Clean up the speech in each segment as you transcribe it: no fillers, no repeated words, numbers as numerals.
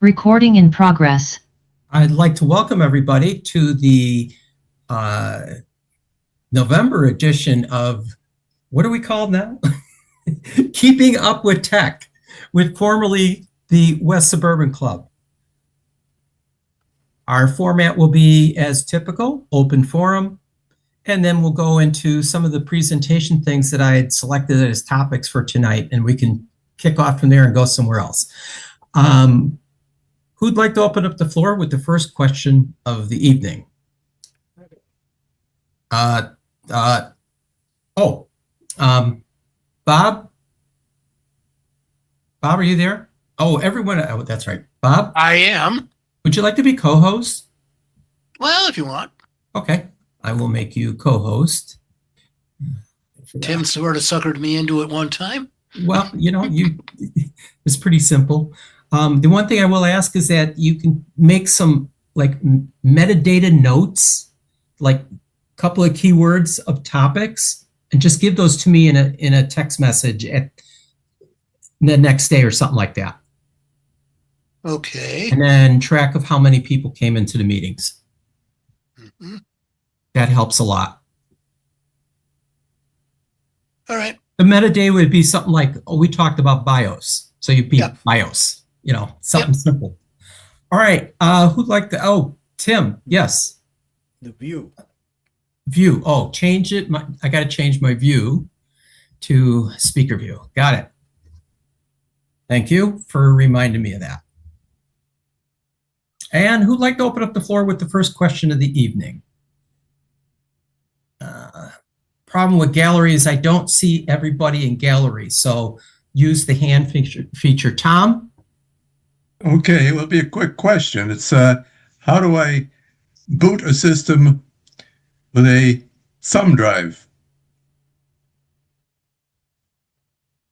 Recording in progress. I'd like to welcome everybody to the November edition of, what are we called now? Keeping Up with Tech, with formerly the West Suburban Club. Our format will be as typical, open forum, and then we'll go into some of the presentation things that I had selected as topics for tonight, and we can kick off from there and go somewhere else. Who'd like to open up the floor with the first question of the evening? Bob? Bob, are you there? Oh, everyone, oh, that's right. Bob? I am. Would you like to be co-host? Well, if you want. Okay, I will make you co-host. Tim sort of suckered me into it one time. Well, it's pretty simple. The one thing I will ask is that you can make some like metadata notes, like a couple of keywords of topics, and just give those to me in a text message at the next day or something like that. Okay. And then track of how many people came into the meetings. Mm-hmm. That helps a lot. All right. The metadata would be something like, we talked about BIOS. So you beat BIOS, something simple. All right. Who'd like to, Tim, yes. The view. View. Oh, change it. I got to change my view to speaker view. Got it. Thank you for reminding me of that. And who'd like to open up the floor with the first question of the evening? Problem with gallery is I don't see everybody in gallery, so use the hand feature. Tom? Okay, it will be a quick question. It's how do I boot a system with a thumb drive?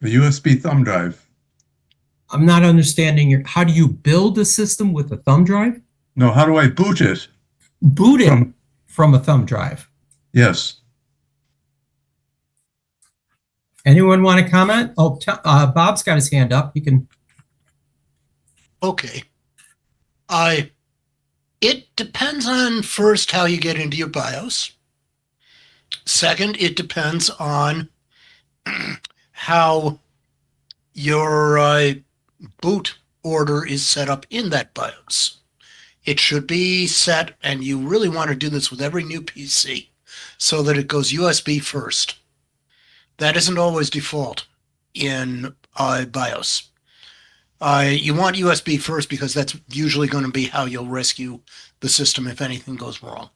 A USB thumb drive. I'm not understanding how do you build a system with a thumb drive? No, how do I boot it? Boot it from a thumb drive. Yes. Anyone want to comment? Oh, Bob's got his hand up. You can. Okay. It depends on, first, how you get into your BIOS. Second, it depends on how your boot order is set up in that BIOS. It should be set, and you really want to do this with every new PC, so that it goes USB first. That isn't always default in BIOS. You want USB first because that's usually going to be how you'll rescue the system if anything goes wrong.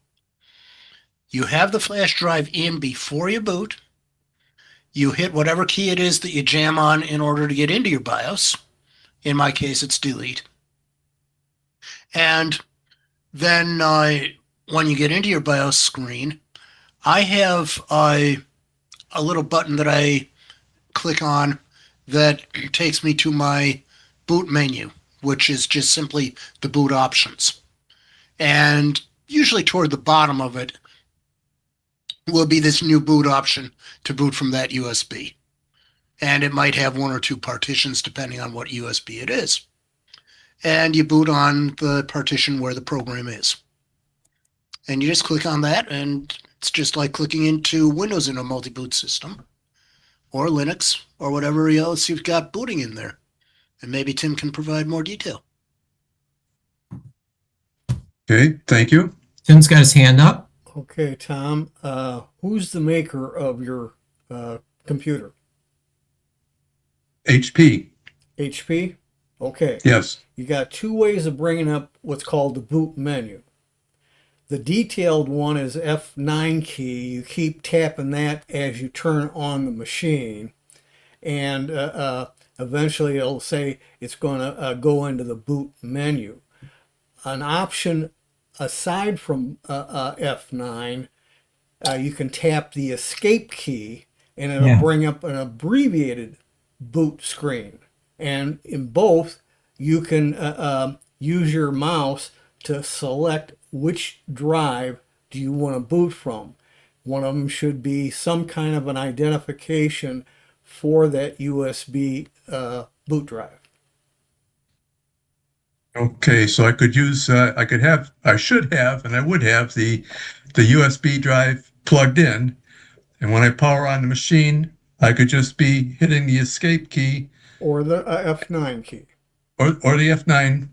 You have the flash drive in before you boot. You hit whatever key it is that you jam on in order to get into your BIOS. In my case, it's delete. And then when you get into your BIOS screen, I have a little button that I click on that takes me to my boot menu, which is just simply the boot options. And usually toward the bottom of it will be this new boot option to boot from that USB. And it might have one or two partitions depending on what USB it is. And you boot on the partition where the program is. And you just click on that, and it's just like clicking into Windows in a multi-boot system, or Linux, or whatever else you've got booting in there. And maybe Tim can provide more detail. Okay, thank you. Tim's got his hand up. Okay, Tom, who's the maker of your computer? HP. HP? Okay. Yes. You got two ways of bringing up what's called the boot menu. The detailed one is F9 key. You keep tapping that as you turn on the machine, and eventually it'll say it's going to go into the boot menu. An option aside from F9, you can tap the escape key, and it'll bring up an abbreviated boot screen. And in both, you can use your mouse to select which drive do you want to boot from. One of them should be some kind of an identification for that USB boot drive. Okay, so I could use, I should have, and I would have the USB drive plugged in. And when I power on the machine, I could just be hitting the escape key or the F9 key. or the F9,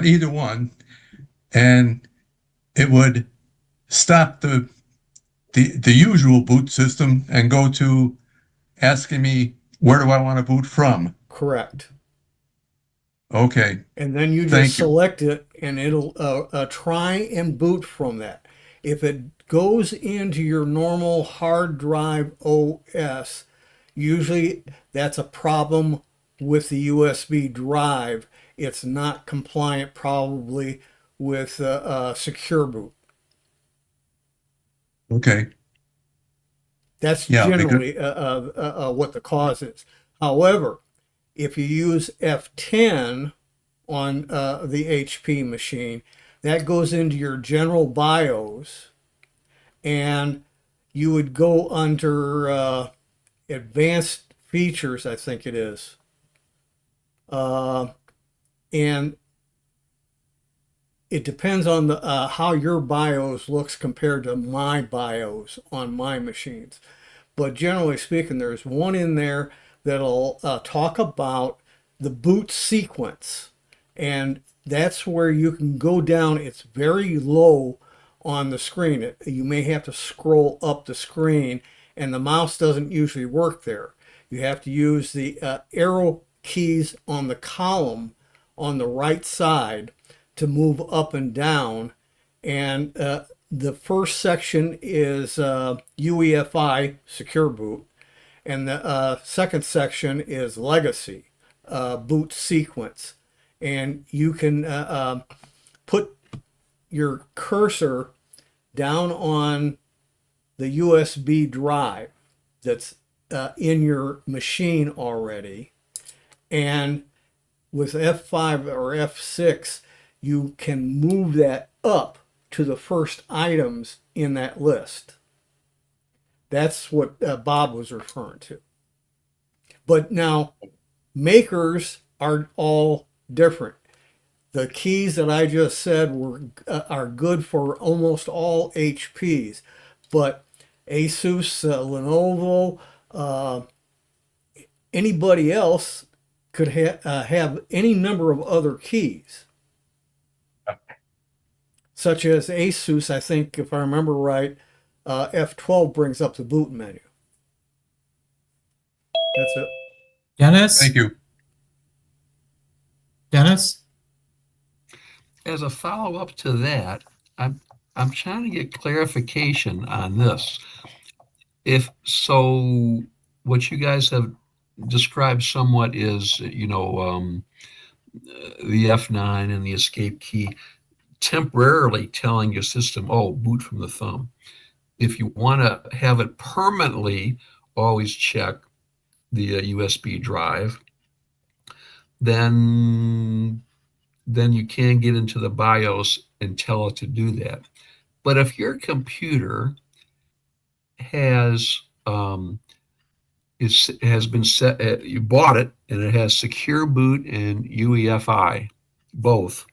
either one, and it would stop the usual boot system and go to asking me where do I want to boot from. Correct. Okay, And then you just thank you. select it and it'll try and boot from that. If it goes into your normal hard drive OS, usually that's a problem with the USB drive. It's not compliant probably with secure boot. Okay, That's yeah, because generally what the cause is. However, if you use F10 on the HP machine, that goes into your general BIOS, and you would go under advanced features, I think it is. And it depends on the how your BIOS looks compared to my BIOS on my machines. But generally speaking, there's one in there that'll talk about the boot sequence. And that's where you can go down. It's very low on the screen. You may have to scroll up the screen, and the mouse doesn't usually work there. You have to use the arrow keys on the column on the right side to move up and down. And the first section is UEFI, Secure Boot, and the second section is Legacy, boot sequence. And you can put your cursor down on the USB drive that's in your machine already. And with F5 or F6, you can move that up to the first items in that list. That's what Bob was referring to. But now, makers are all different. The keys that I just said are good for almost all HPs, but Asus, Lenovo, anybody else could have any number of other keys, such as Asus. I think, if I remember right, F12 brings up the boot menu. That's it. Dennis? thank you. Dennis? As a follow-up to that, I'm trying to get clarification on this. If so, what you guys have described somewhat is, the F9 and the escape key temporarily telling your system, oh, boot from the thumb. If you want to have it permanently, always check the USB drive, then you can get into the BIOS and tell it to do that. But if your computer has has been set, you bought it and it has secure boot and UEFI, both.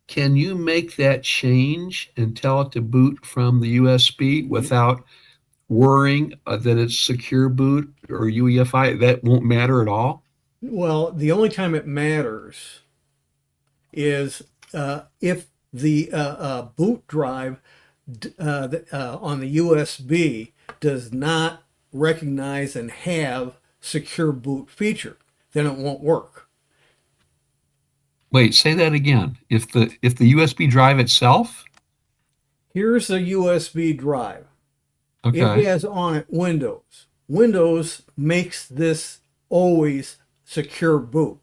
Can you make that change and tell it to boot from the USB without worrying that it's secure boot or UEFI? That won't matter at all? Well, the only time it matters is if the boot drive on the USB does not recognize and have secure boot feature, then it won't work. Wait, say that again. If the USB drive itself? Here's a USB drive. It Okay. has on it Windows. Windows makes this always secure boot.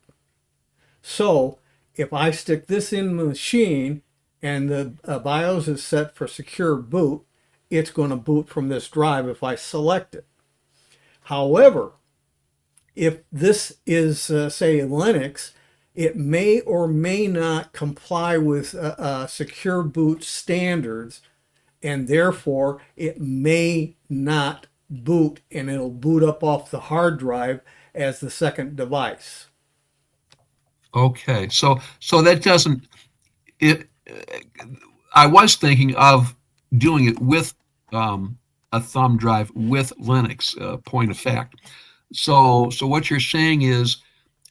So if I stick this in the machine and the BIOS is set for secure boot, it's going to boot from this drive if I select it. However, if this is, say, Linux, it may or may not comply with secure boot standards, and therefore it may not boot, and it'll boot up off the hard drive as the second device. Okay, so that doesn't it. I was thinking of doing it with a thumb drive with Linux. Point of fact. So what you're saying is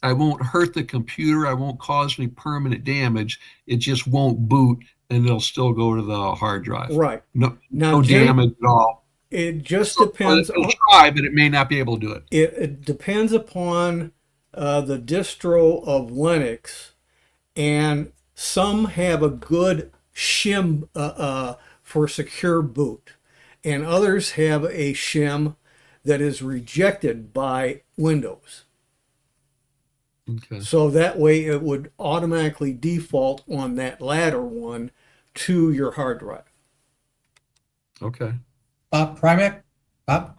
I won't hurt the computer. I won't cause any permanent damage. It just won't boot, and it'll still go to the hard drive. Right. No, Now, no Jim, damage at all. it just So depends it'll on, try, but it may not be able to do it. it depends upon the distro of Linux, and some have a good shim for secure boot, and others have a shim that is rejected by Windows. Okay. So that way it would automatically default on that latter one to your hard drive. Okay. Primac? Bob?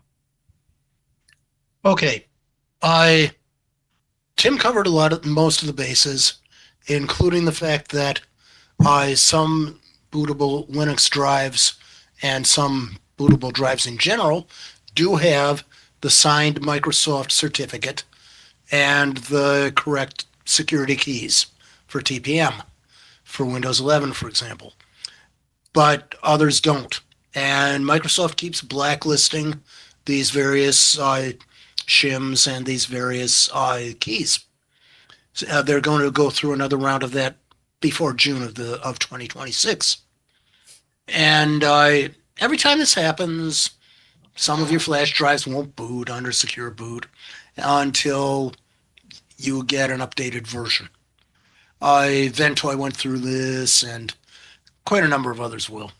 Okay. Tim covered most of the bases, including the fact that some bootable Linux drives and some bootable drives in general do have the signed Microsoft certificate and the correct security keys for TPM for Windows 11, for example. But others don't. And Microsoft keeps blacklisting these various shims and these various keys. So, they're going to go through another round of that before June of 2026. And every time this happens, some of your flash drives won't boot under secure boot until you get an updated version. Ventoy went through this, and quite a number of others will.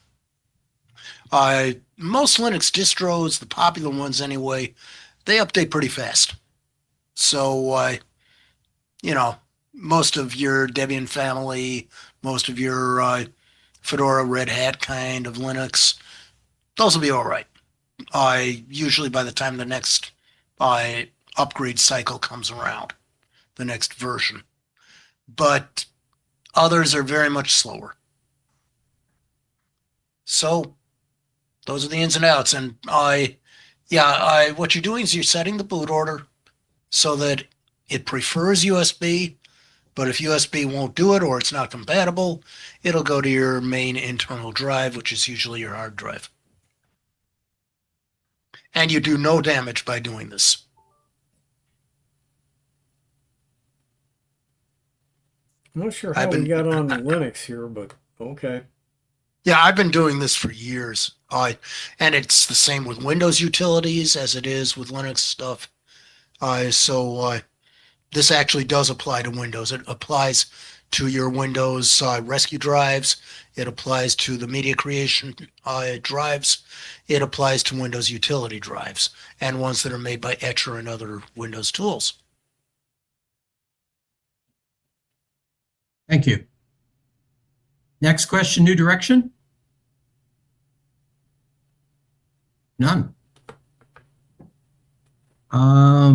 Most Linux distros, the popular ones anyway, they update pretty fast. So, most of your Debian family, most of your Fedora, Red Hat kind of Linux, those will be all right. Usually by the time the next upgrade cycle comes around, the next version. But others are very much slower. So those are the ins and outs. And what you're doing is you're setting the boot order so that it prefers USB, but if USB won't do it or it's not compatible, it'll go to your main internal drive, which is usually your hard drive. And you do no damage by doing this. I'm not sure how we got on to Linux here, but okay. Yeah, I've been doing this for years. And it's the same with Windows utilities as it is with Linux stuff. So this actually does apply to Windows. It applies to your Windows rescue drives. It applies to the media creation drives. It applies to Windows utility drives and ones that are made by Etcher and other Windows tools. Thank you. Next question, new direction? None. I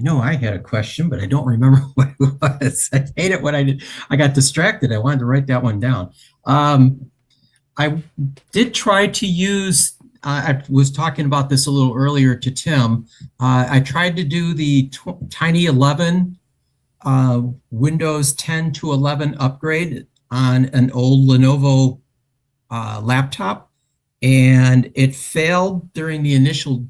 know I had a question, but I don't remember what it was. I hate it when I got distracted. I wanted to write that one down. I did try to use, I was talking about this a little earlier to Tim. I tried to do the Tiny 11 Windows 10 to 11 upgrade on an old Lenovo laptop, and it failed during the initial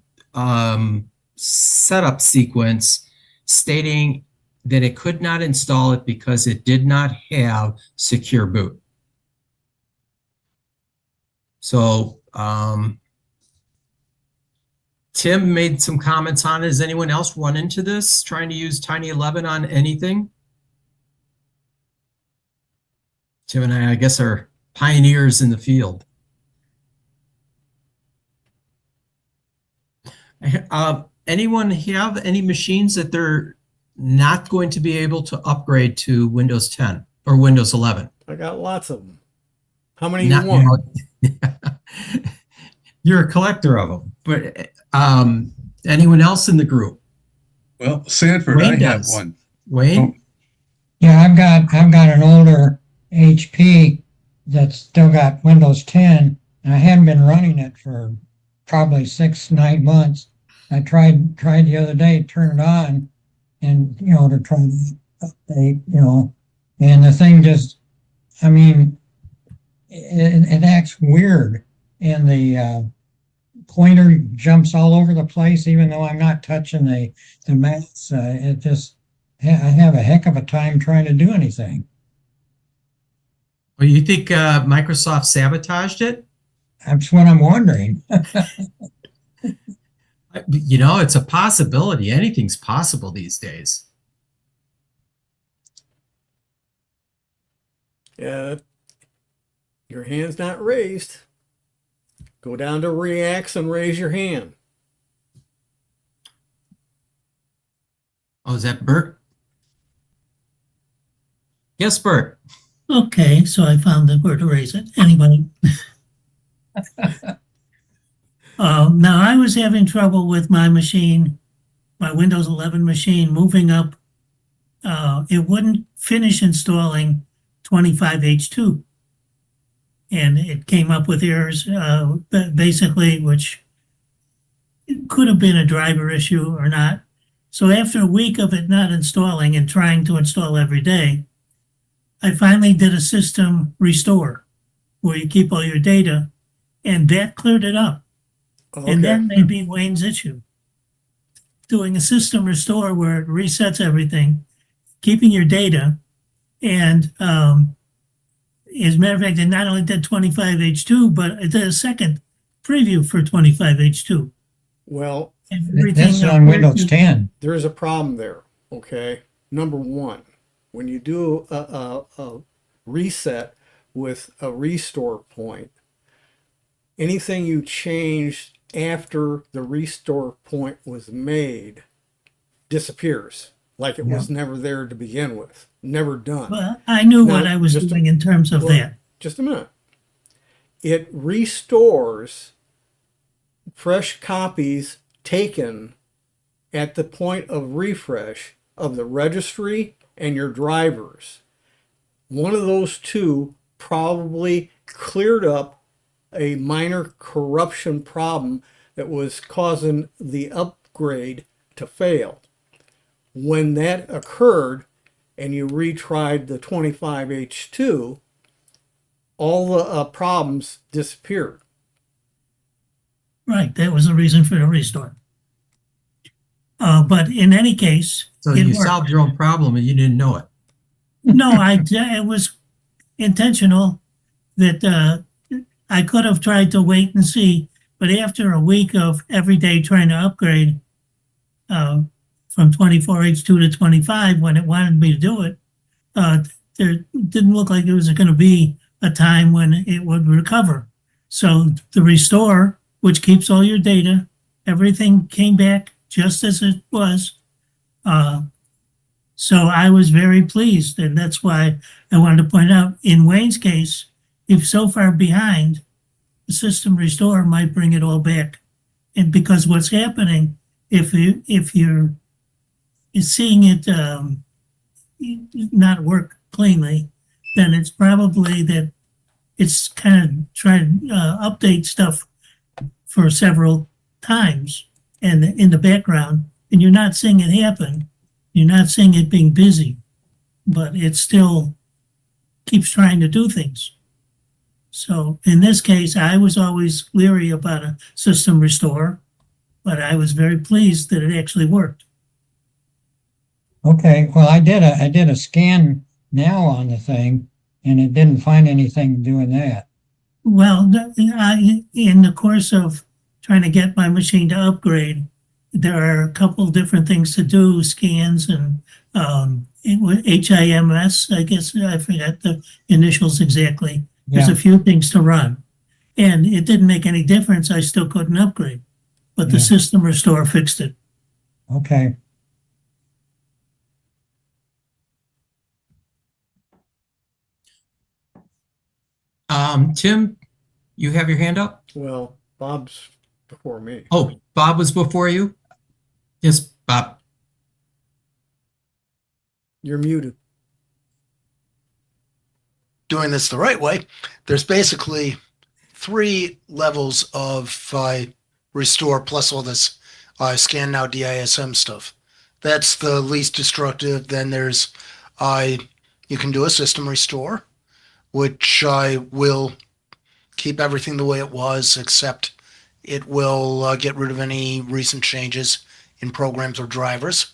setup sequence, stating that it could not install it because it did not have secure boot. So Tim made some comments on it. Has anyone else run into this trying to use Tiny 11 on anything? Tim and I guess, are pioneers in the field. Anyone have any machines that they're not going to be able to upgrade to Windows 10 or Windows 11? I got lots of them. How many you want? You're a collector of them, but anyone else in the group? Well, Sanford, Wayne I have does. one. Wayne? Oh. Yeah, I've got an older HP that's still got Windows 10, and I hadn't been running it for probably 6-9 months. I tried the other day to turn it on, and to try to update, and the thing just, I mean, it acts weird, and the pointer jumps all over the place, even though I'm not touching the mouse. It just, I have a heck of a time trying to do anything. Well, you think Microsoft sabotaged it? That's what I'm wondering. It's a possibility. Anything's possible these days. Yeah, your hand's not raised. Go down to reacts and raise your hand. Oh, is that Bert? Yes, Bert. Okay, so I found the word to raise it. Anyway. Now I was having trouble with my machine, my Windows 11 machine, moving up. It wouldn't finish installing 25H2. And it came up with errors, basically, which could have been a driver issue or not. So after a week of it not installing and trying to install every day, I finally did a system restore where you keep all your data, and that cleared it up. Okay. And that may be Wayne's issue. Doing a system restore where it resets everything, keeping your data, and as a matter of fact, it not only did 25H2, but it did a second preview for 25H2. Well, This is on Windows 10. there is a problem there. Okay. Number one, when you do a reset with a restore point, anything you changed after the restore point was made disappears, like it was never there to begin with, never done. Well, I knew Now, what I was just a- doing in terms of Well, that. Just a minute. It restores fresh copies taken at the point of refresh of the registry and your drivers. One of those two probably cleared up a minor corruption problem that was causing the upgrade to fail. When that occurred and you retried the 25H2, all the problems disappeared. Right, that was the reason for the restore. But in any case, So it you worked. solved your own problem and you didn't know it. No, it was intentional that I could have tried to wait and see, but after a week of every day trying to upgrade from 24H2 to 25, when it wanted me to do it, there didn't look like there was going to be a time when it would recover. So the restore, which keeps all your data, everything came back just as it was. So I was very pleased, and that's why I wanted to point out, in Wayne's case, if so far behind, the system restore might bring it all back. And because what's happening, if you're seeing it not work cleanly, then it's probably that it's kind of trying to update stuff for several times and in the background, and you're not seeing it happen. You're not seeing it being busy, but it still keeps trying to do things. So in this case, I was always leery about a system restore, but I was very pleased that it actually worked. Okay, well, I did a scan now on the thing, and it didn't find anything doing that. Well, in the course of trying to get my machine to upgrade, there are a couple different things to do, scans and HIMS, I guess, I forgot the initials exactly. There's Yeah. a few things to run. And it didn't make any difference. I still couldn't upgrade. But the Yeah. system restore fixed it. Okay. Tim, you have your hand up? Well, Bob's before me. Oh, Bob was before you? Yes, Bob. You're muted. Doing this the right way, there's basically 3 levels of restore plus all this scan now DISM stuff. That's the least destructive. Then there's You can do a system restore, which will keep everything the way it was, except it will get rid of any recent changes in programs or drivers.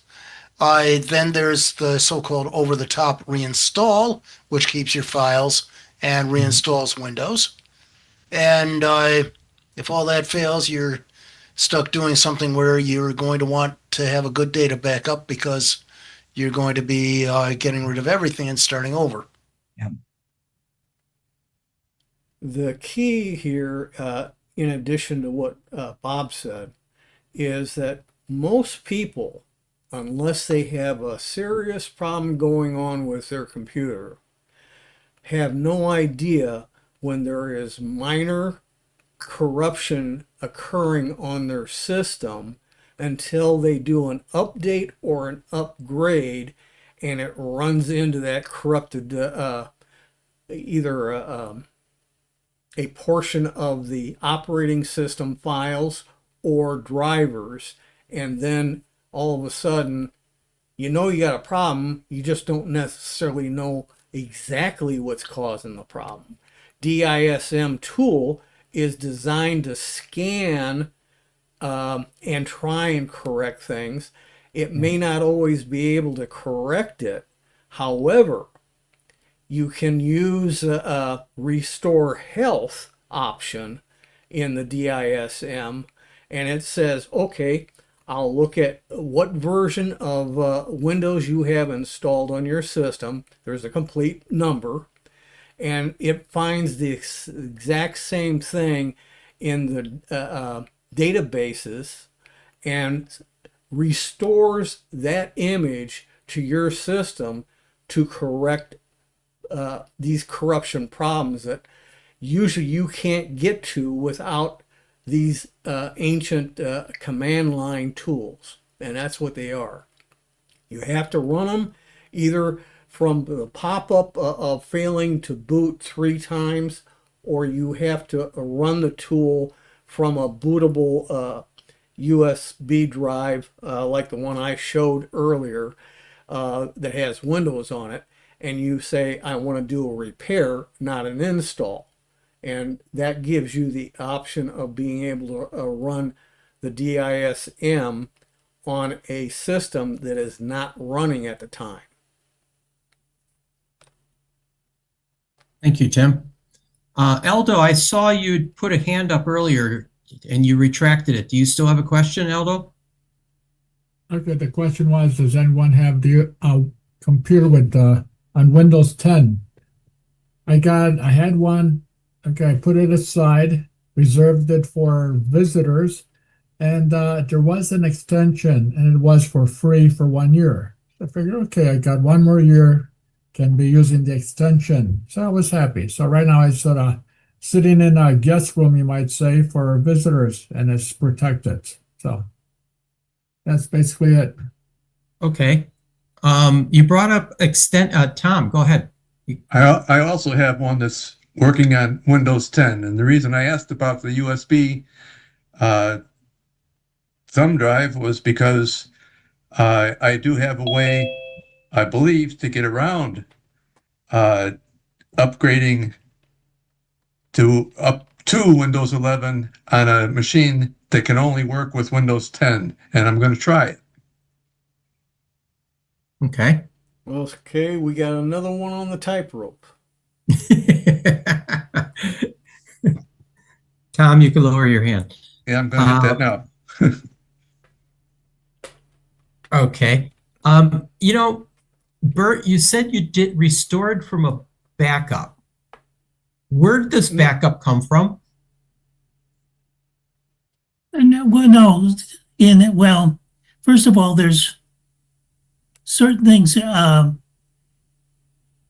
Then there's the so-called over-the-top reinstall, which keeps your files and reinstalls Windows. And if all that fails, you're stuck doing something where you're going to want to have a good data backup because you're going to be getting rid of everything and starting over. The key here, in addition to what Bob said, is that most people, unless they have a serious problem going on with their computer, have no idea when there is minor corruption occurring on their system until they do an update or an upgrade and it runs into that corrupted either a portion of the operating system files or drivers, and then all of a sudden you know you got a problem, you just don't necessarily know exactly what's causing the problem. DISM tool is designed to scan and try and correct things. It may not always be able to correct it. However, you can use a restore health option in the DISM, and it says, okay, I'll look at what version of Windows you have installed on your system. There's a complete number, and it finds the exact same thing in the databases and restores that image to your system to correct these corruption problems that usually you can't get to without these ancient command line tools. And that's what they are. You have to run them either from the pop-up of failing to boot 3 times, or you have to run the tool from a bootable USB drive like the one I showed earlier that has Windows on it, and you say, I want to do a repair, not an install. And that gives you the option of being able to run the DISM on a system that is not running at the time. Thank you, Tim. Aldo, I saw you put a hand up earlier and you retracted it. Do you still have a question, Aldo? Okay, the question was, does anyone have the computer with on Windows 10? I had one. Okay, I put it aside, reserved it for visitors, and there was an extension, and it was for free for 1 year. So I figured, okay, I got 1 more year, can be using the extension. So I was happy. So right now I sort of sitting in a guest room, you might say, for visitors, and it's protected. So that's basically it. Okay. You brought up Tom, go ahead. I also have one that's working on Windows 10, and the reason I asked about the USB thumb drive was because I do have a way, I believe, to get around upgrading up to Windows 11 on a machine that can only work with Windows 10, and I'm going to try it. Okay. Okay, we got another one on the type rope. Tom, you can lower your hand. Yeah, I'm going to hit that now. Okay. You know, Bert, you said you did restored from a backup. Where did this backup come from? Well, no, first of all, there's certain things.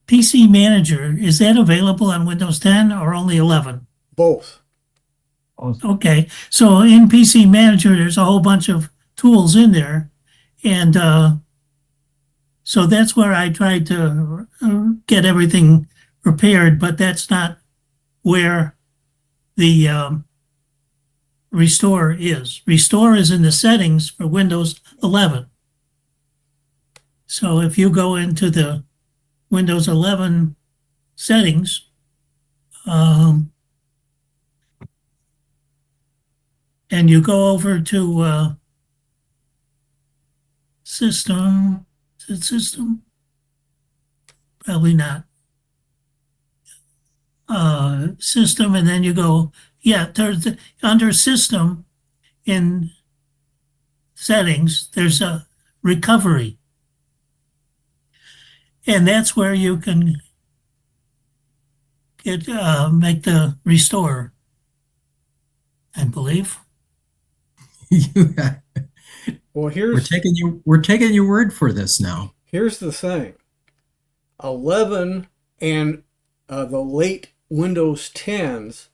PC Manager, is that available on Windows 10 or only 11? Both. Okay, so in PC Manager, there's a whole bunch of tools in there, and so that's where I tried to get everything repaired, but that's not where the restore is. Restore is in the settings for Windows 11. So if you go into the Windows 11 settings, and you go over to system. Is it system? Probably not. System, and then you go, yeah, there's under system in settings, there's a recovery. And that's where you can get make the restore, I believe. Well, We're taking your word for this now. here's the thing. 11 and the late Windows 10s,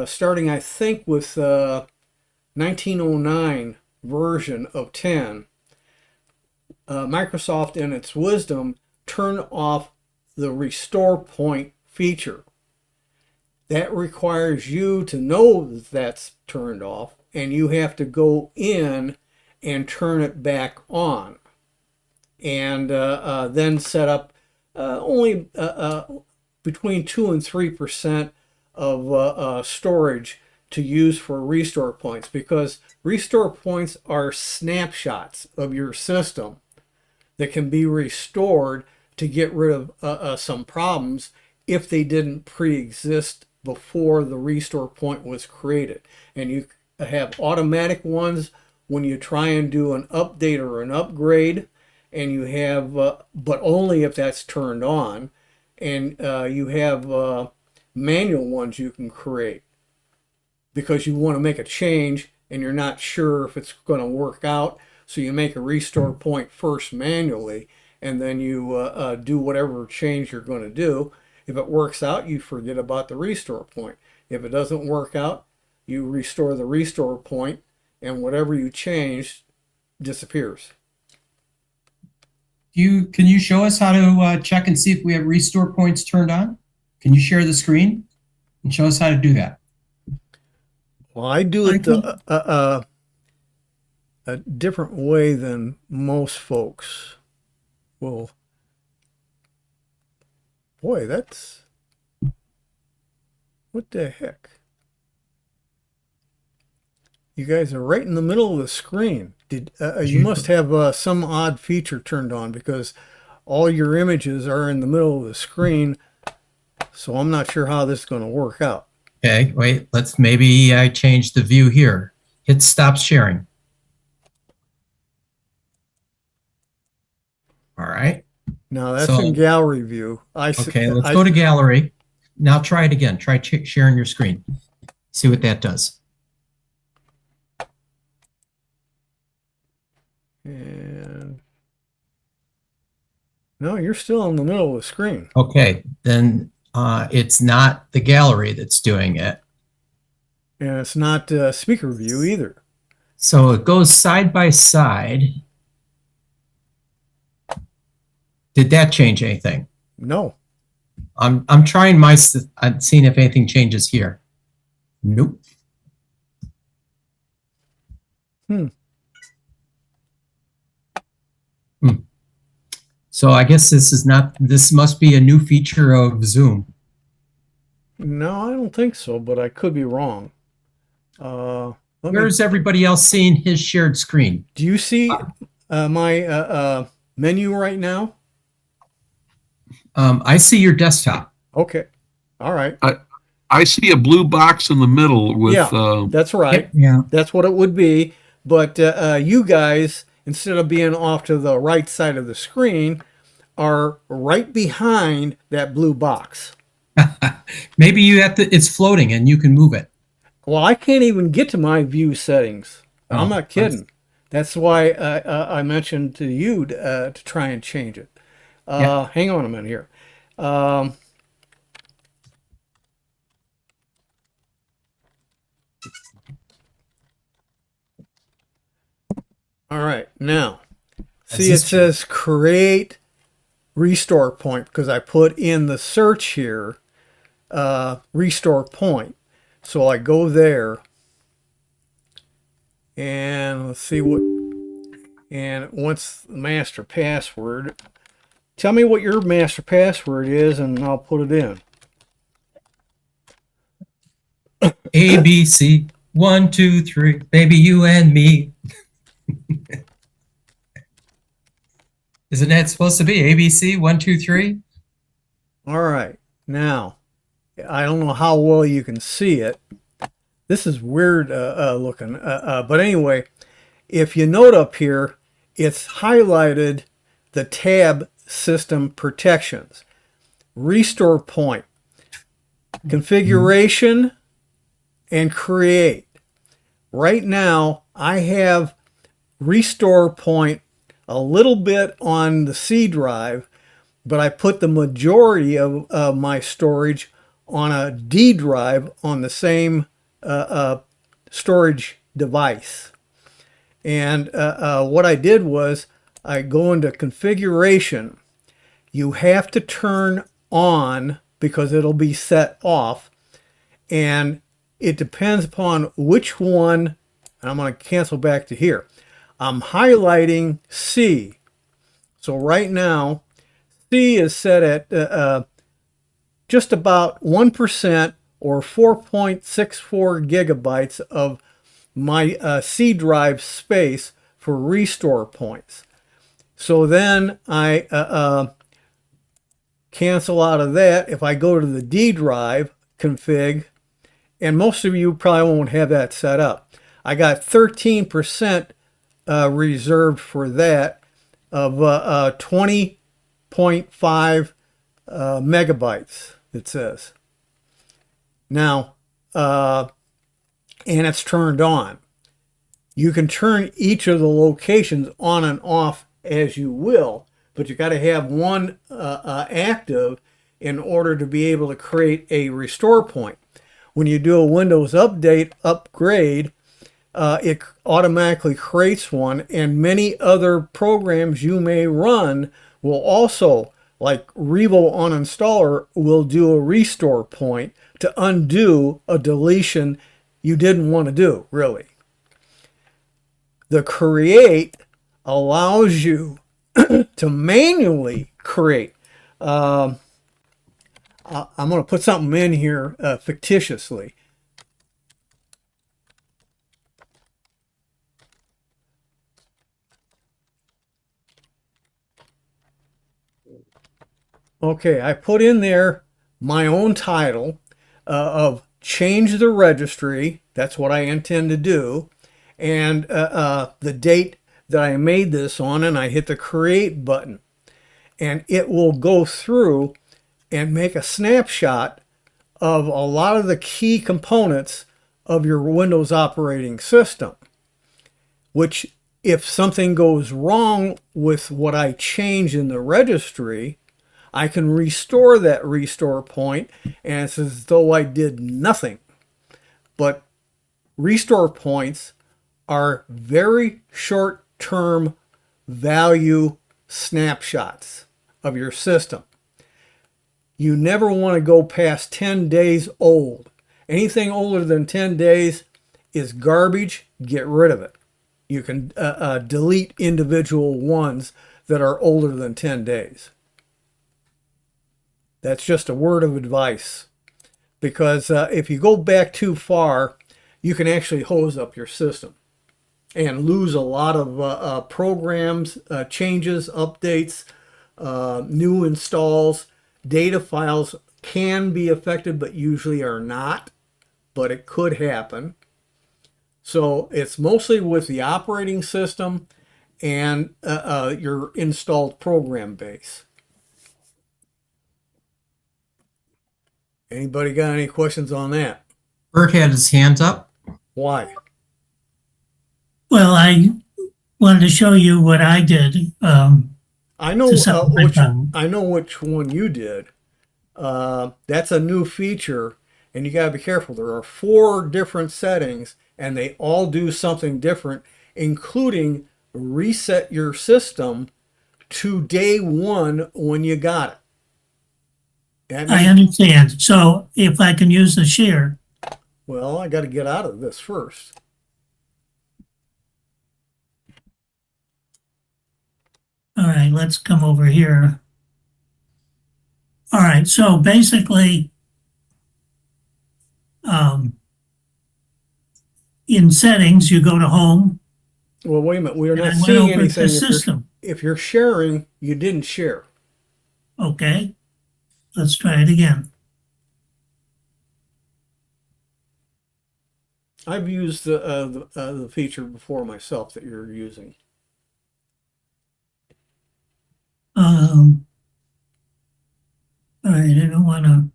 starting I think with 1909 version of 10, Microsoft in its wisdom turned off the restore point feature. That requires you to know that that's turned off, and you have to go in and turn it back on, and then set up only between 2 and 3% of storage to use for restore points, because restore points are snapshots of your system that can be restored to get rid of some problems if they didn't pre-exist before the restore point was created. And you have automatic ones when you try and do an update or an upgrade, and you have, but only if that's turned on, and you have manual ones you can create because you want to make a change and you're not sure if it's going to work out. So you make a restore point first manually, and then you do whatever change you're going to do. If it works out, you forget about the restore point. If it doesn't work out, you restore the restore point, and whatever you changed disappears. Can you show us how to check and see if we have restore points turned on? Can you share the screen and show us how to do that? Well, I do it a different way than most folks. Well, boy, that's, what the heck? You guys are right in the middle of the screen. You must have some odd feature turned on, because all your images are in the middle of the screen. So I'm not sure how this is going to work out. Okay, wait, maybe I change the view here. Hit stop sharing. All right. Now that's in gallery view. Okay, let's go to gallery. Now try it again. Try sharing your screen. See what that does. And no, you're still in the middle of the screen. Okay, then it's not the gallery that's doing it. And it's not speaker view either. So it goes side by side. Did that change anything? No. I'm trying I'm seeing if anything changes here. Nope. So I guess this must be a new feature of Zoom. No, I don't think so, but I could be wrong. Where's everybody else seeing his shared screen? Do you see my menu right now? I see your desktop. Okay. All right. I see a blue box in the middle with. Yeah, that's right. Yeah. That's what it would be. But you guys, instead of being off to the right side of the screen, are right behind that blue box. Maybe you have to. It's floating and you can move it. Well, I can't even get to my view settings. I'm not kidding. That's why I mentioned to you to try and change it. Yeah. Hang on a minute here. All right, now, see it says create restore point, because I put in the search here, restore point. So I go there, and let's see what, and once the master password, Tell me what your master password is, and I'll put it in. ABC 1, 2, 3, baby, you and me. Isn't that supposed to be ABC 1, 2, 3? All right. Now, I don't know how well you can see it. This is weird looking. But anyway, if you note up here, it's highlighted the tab system protections, restore point, configuration, and create. Right now, I have restore point a little bit on the C drive, but I put the majority of my storage on a D drive on the same storage device. And what I did was I go into configuration. You have to turn on because it'll be set off. And it depends upon which one. And I'm going to cancel back to here. I'm highlighting C. So right now, C is set at just about 1% or 4.64 gigabytes of my C drive space for restore points. So then I cancel out of that. If I go to the D drive config, and most of you probably won't have that set up, I got 13% reserved for that of 20.5 megabytes, it says. Now, and it's turned on. You can turn each of the locations on and off as you will, but you got to have one active in order to be able to create a restore point. When you do a Windows upgrade, it automatically creates one, and many other programs you may run will also, like Revo Uninstaller, will do a restore point to undo a deletion you didn't want to do, really. The create allows you to manually create. I'm going to put something in here fictitiously. Okay, I put in there my own title of change the registry. That's what I intend to do. And the date that I made this on, and I hit the create button. And it will go through and make a snapshot of a lot of the key components of your Windows operating system, which if something goes wrong with what I change in the registry, I can restore that restore point, and it's as though I did nothing. But restore points are very short-term value snapshots of your system. You never want to go past 10 days old. Anything older than 10 days is garbage. Get rid of it. You can delete individual ones that are older than 10 days. That's just a word of advice, because if you go back too far, you can actually hose up your system and lose a lot of programs, changes, updates, new installs. Data files can be affected, but usually are not, but it could happen. So it's mostly with the operating system and your installed program base. Anybody got any questions on that? Bert had his hands up. Why? Well, I wanted to show you what I did. I know To set my phone. I know which one you did. That's a new feature, and you got to be careful. There are 4 different settings, and they all do something different, including reset your system to day 1 when you got it. I understand. So if I can use the share, Well, I got to get out of this first. all right, let's come over here. right, so basically, in settings, you go to home, Well, wait a minute. We are and I not went seeing over anything. to system. If you're sharing, you didn't share. Okay, let's try it again. I've used the feature before myself that you're using. All right, I don't want to.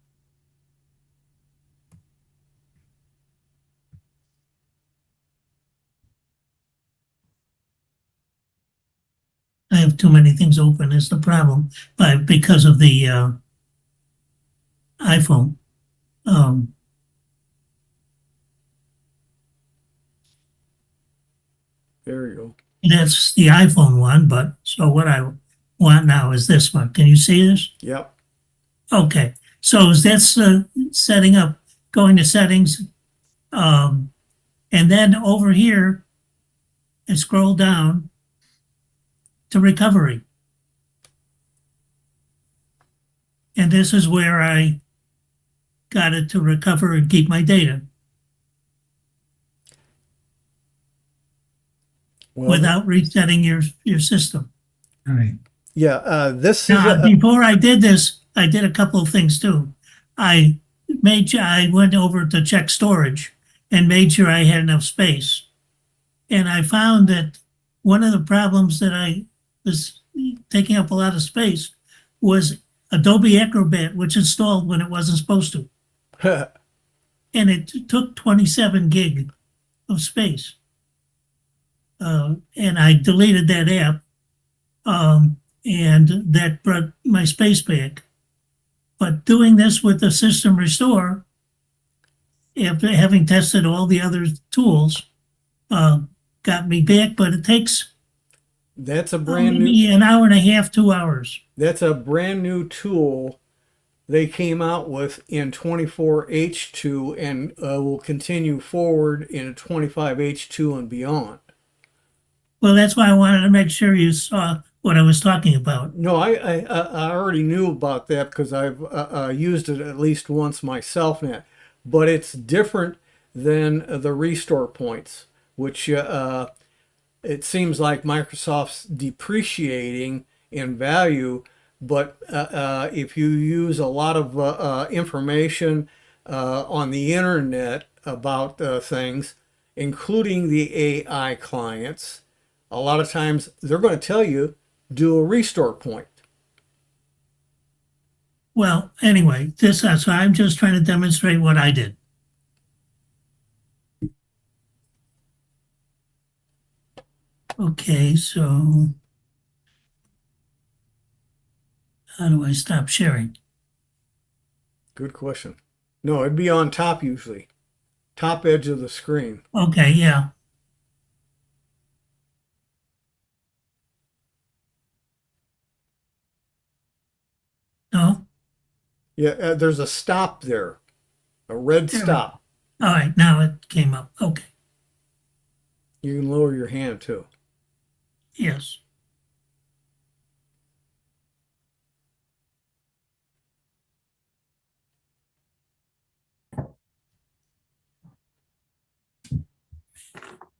I have too many things open is the problem, but because of the iPhone. There you go. That's the iPhone one, but so what I want now is this one. Can you see this? Yep. Okay, so that's setting up, going to settings, and then over here, I scroll down to recovery. And this is where I got it to recover and keep my data Well, without resetting your system. All right. yeah. This is Now, before I did this, I did a couple of things too. I went over to check storage and made sure I had enough space. And I found that one of the problems that I was taking up a lot of space was Adobe Acrobat, which installed when it wasn't supposed to. And it took 27 gig of space. And I deleted that app, and that brought my space back. But doing this with the System Restore, after having tested all the other tools, got me back, but it takes that's a brand new. maybe an hour and a half, 2 hours. That's a brand new tool they came out with in 24H2 and will continue forward in 25H2 and beyond. Well, that's why I wanted to make sure you saw what I was talking about. No, I already knew about that because I've used it at least once myself now. But it's different than the restore points, which it seems like Microsoft's depreciating in value. But if you use a lot of information on the internet about things, including the AI clients, a lot of times they're going to tell you, do a restore point. Well, anyway, so I'm just trying to demonstrate what I did. Okay, so how do I stop sharing? Good question. No, it'd be on top usually. Top edge of the screen. Okay, yeah. No? Yeah, there's a stop there. A red stop. All right, now it came up. Okay, You can lower your hand too. yes.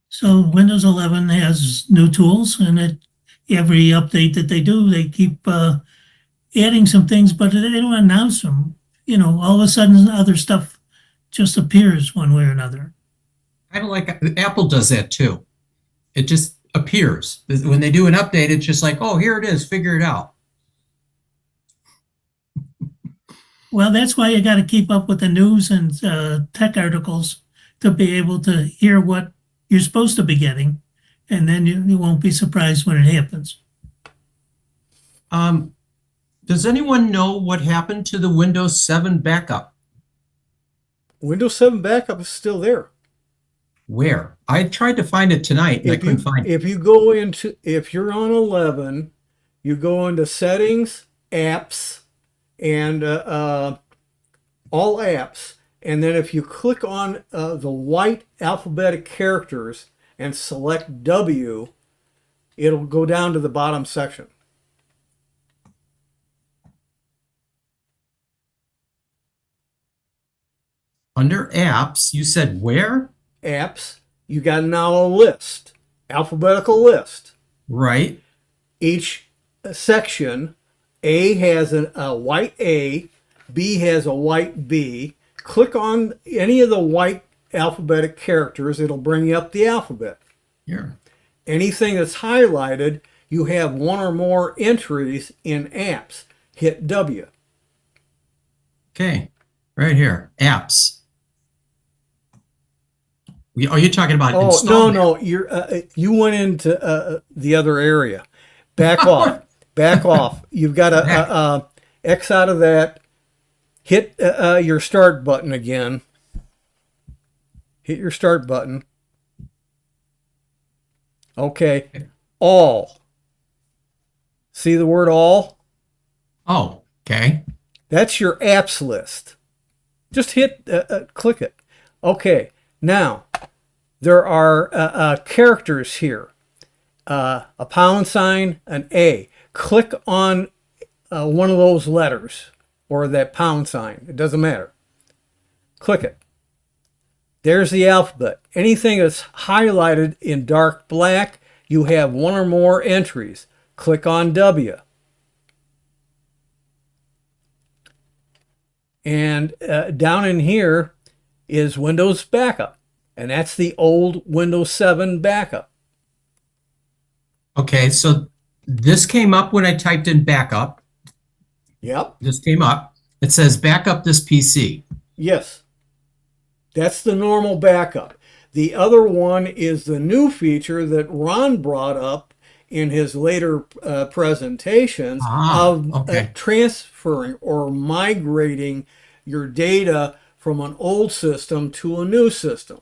So Windows 11 has new tools, and every update that they do, they keep adding some things, but they don't announce them. You know, all of a sudden, other stuff just appears one way or another. Kind of like Apple does that too. It just appears. When they do an update, it's just like, oh, here it is, figure it out. Well, that's why you got to keep up with the news and tech articles to be able to hear what you're supposed to be getting, and then you won't be surprised when it happens. Does anyone know what happened to the Windows 7 backup? Windows 7 backup is still there. Where? I tried to find it tonight and I couldn't find it. If you go into, if you're on 11, you go into settings, apps, and all apps. And then if you click on the white alphabetic characters and select W, it'll go down to the bottom section. Under apps, you said where? Apps, you got now a list, alphabetical list. Right. Each section, A has a white A, B has a white B. Click on any of the white alphabetic characters, it'll bring you up the alphabet. Here. Anything that's highlighted, you have one or more entries in apps. Hit W. Okay. Right here. Apps. Are you talking about Oh, install? no, you went into the other area. Back off. Back off. You've got to X out of that. Hit your start button again. Hit your start button. Okay. All. See the word all? Oh, okay. That's your apps list. Just hit, click it. Okay. Now, there are characters here. A pound sign, an A. Click on one of those letters or that pound sign. It doesn't matter. Click it. There's the alphabet. Anything that's highlighted in dark black, you have one or more entries. Click on W. And down in here is Windows Backup. And that's the old Windows 7 backup. Okay, so this came up when I typed in backup. Yep. This came up. It says backup this PC. Yes. That's the normal backup. The other one is the new feature that Ron brought up in his later presentations of transferring or migrating your data from an old system to a new system.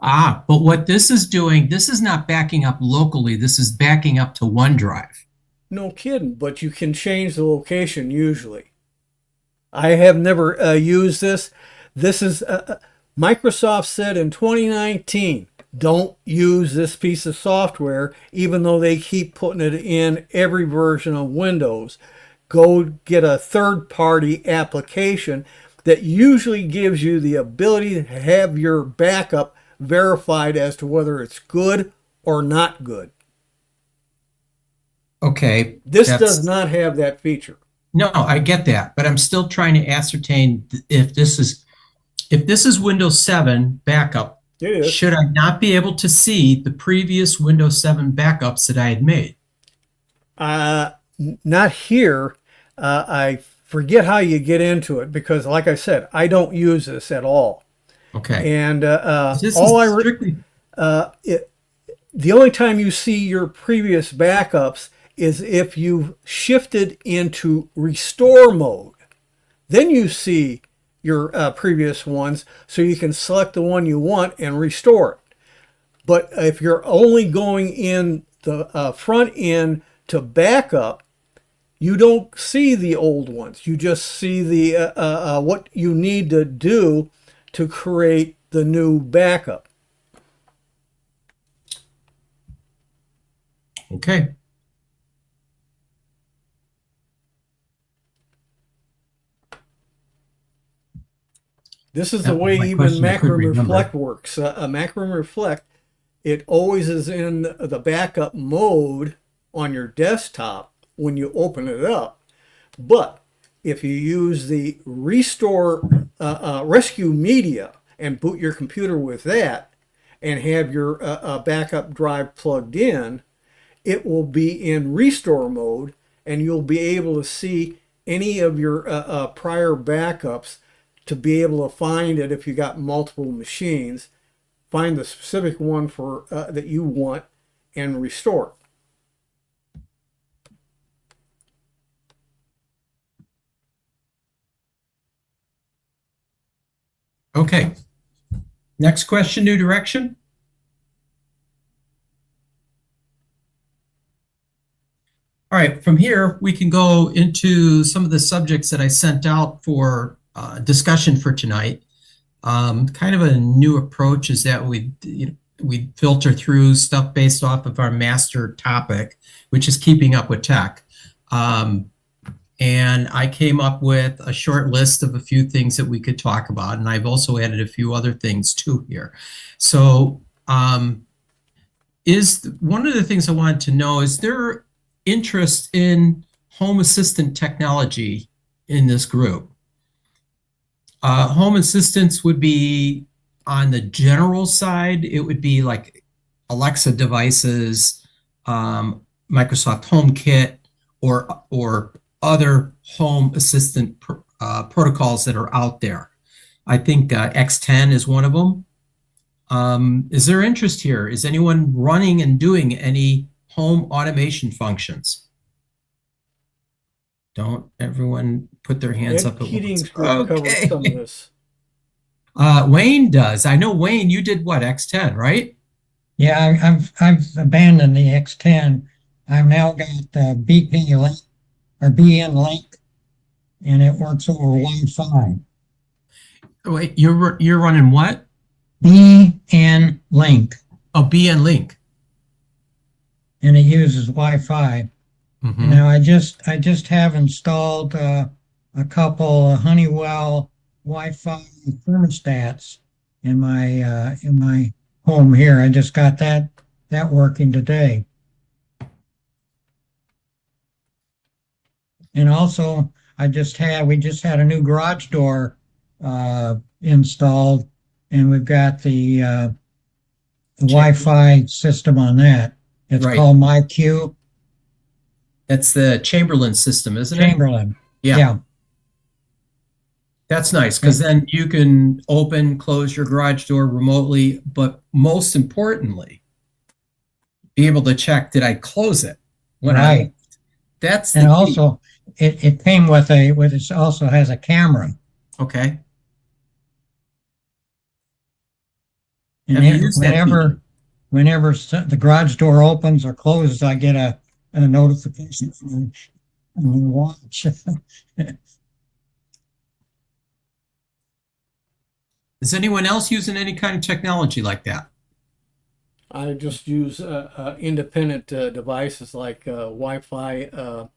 But what this is doing, this is not backing up locally. This is backing up to OneDrive. No kidding, but you can change the location usually. I have never used this. This is, Microsoft said in 2019, don't use this piece of software, even though they keep putting it in every version of Windows. Go get a third-party application that usually gives you the ability to have your backup verified as to whether it's good or not good. Okay. This does not have that feature. No, I get that, but I'm still trying to ascertain if this is Windows 7 backup. It is. Should I not be able to see the previous Windows 7 backups that I had made? Not here. I forget how you get into it because, like I said, I don't use this at all. Okay. And The only time you see your previous backups is if you've shifted into restore mode. Then you see your previous ones, so you can select the one you want and restore it. But if you're only going in the front end to backup, you don't see the old ones. You just see the what you need to do to create the new backup. Okay. This is That the was way my even question I couldn't Macro remember. Reflect works. Macro Reflect, it always is in the backup mode on your desktop when you open it up. But if you use the restore rescue media and boot your computer with that and have your backup drive plugged in, it will be in restore mode and you'll be able to see any of your prior backups to be able to find it if you got multiple machines, find the specific one for that you want and restore it. Okay. Next question, new direction. All right, from here, we can go into some of the subjects that I sent out for discussion for tonight. Kind of a new approach is that we filter through stuff based off of our master topic, which is keeping up with tech. and I came up with a short list of a few things that we could talk about, and I've also added a few other things too here. So is one of the things I wanted to know, is there interest in home assistant technology in this group? Home assistants would be on the general side. It would be like Alexa devices, Microsoft HomeKit, or other home assistant protocols that are out there. I think X10 is one of them. Is there interest here? Is anyone running and doing any home automation functions? Don't everyone put their hands Ed up at Keating's once. group covered some of Okay. this. Wayne does. I know, Wayne, you did what, X10, right? Yeah, I've abandoned the X10. I've now got BP Link or BN Link, and it works over Wi-Fi. Wait, you're running what? BN Link, Oh, BN Link. and it uses Wi-Fi. Mm-hmm. And now I just have installed a couple Honeywell Wi-Fi thermostats in my home here. I just got that working today. And also, we just had a new garage door installed, and we've got the Wi-Fi system on that. It's Right. called MyQ. That's the Chamberlain system, isn't it? Chamberlain. Yeah. Yeah. That's nice, because then you can open, close your garage door remotely, but most importantly, be able to check, did I close it when I Right. left? That's And the key. also, it came with it also has a camera. Okay. And Have you used that feature? whenever the garage door opens or closes, I get a notification from the watch. Is anyone else using any kind of technology like that? I just use independent devices like Wi-Fi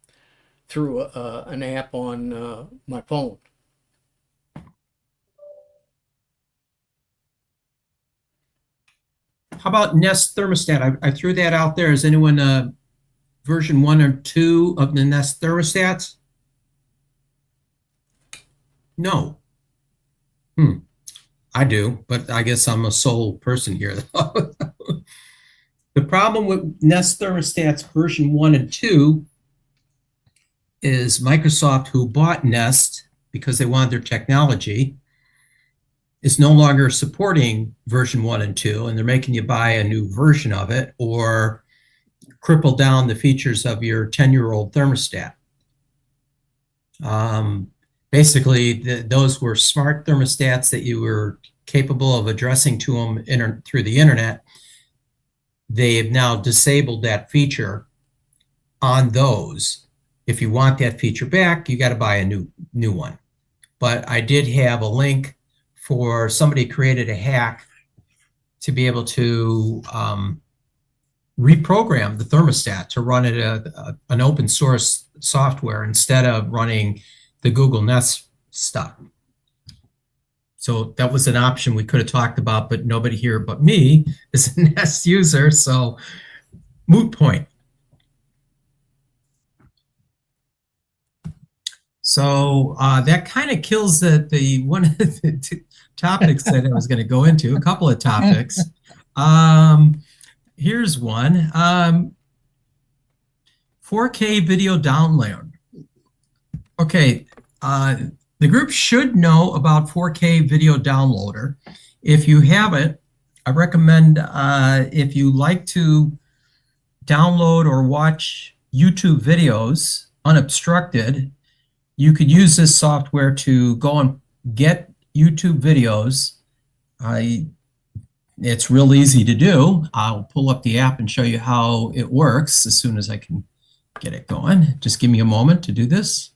through an app on my phone. How about Nest thermostat? I threw that out there. Is anyone version 1 or 2 of the Nest thermostats? No. I do, but I guess I'm a sole person here. The problem with Nest thermostats version 1 and 2 is Microsoft, who bought Nest because they wanted their technology, is no longer supporting version 1 and 2, and they're making you buy a new version of it or cripple down the features of your 10-year-old thermostat. Basically, those were smart thermostats that you were capable of addressing to them through the internet. They have now disabled that feature on those. If you want that feature back, you got to buy a new one. But I did have a link for somebody created a hack to be able to reprogram the thermostat to run it an open source software instead of running the Google Nest stuff. So that was an option we could have talked about, but nobody here but me is a Nest user, so moot point. So that kind of kills the one of the topics that I was going to go into, a couple of topics. Here's one. 4K video download. Okay, the group should know about 4K video downloader. If you haven't, I recommend if you like to download or watch YouTube videos unobstructed, you could use this software to go and get YouTube videos. It's real easy to do. I'll pull up the app and show you how it works as soon as I can get it going. Just give me a moment to do this.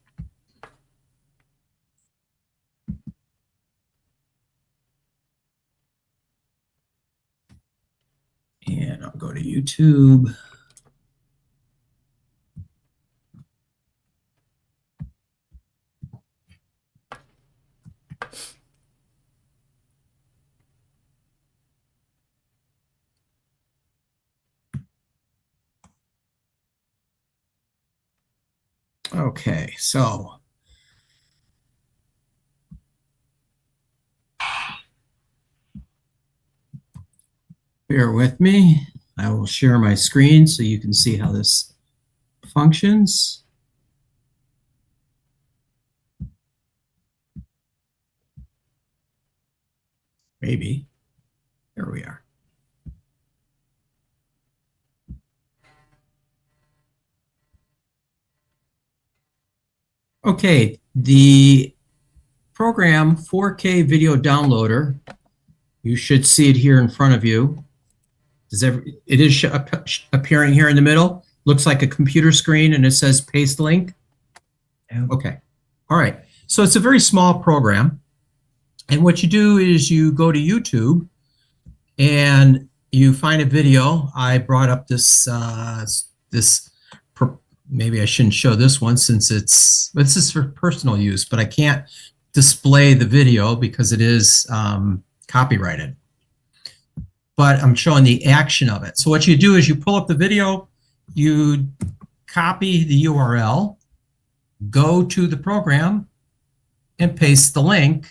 And I'll go to YouTube. Okay, so bear with me. I will share my screen so you can see how this functions. Maybe. There we are. Okay, the program 4K video downloader, you should see it here in front of you. It is appearing here in the middle. Looks like a computer screen and it says paste link. Yeah. Okay, all right. So it's a very small program. And what you do is you go to YouTube and you find a video. I brought up this, maybe I shouldn't show this one since this is for personal use, but I can't display the video because it is copyrighted. But I'm showing the action of it. So what you do is you pull up the video, you copy the URL, go to the program, and paste the link.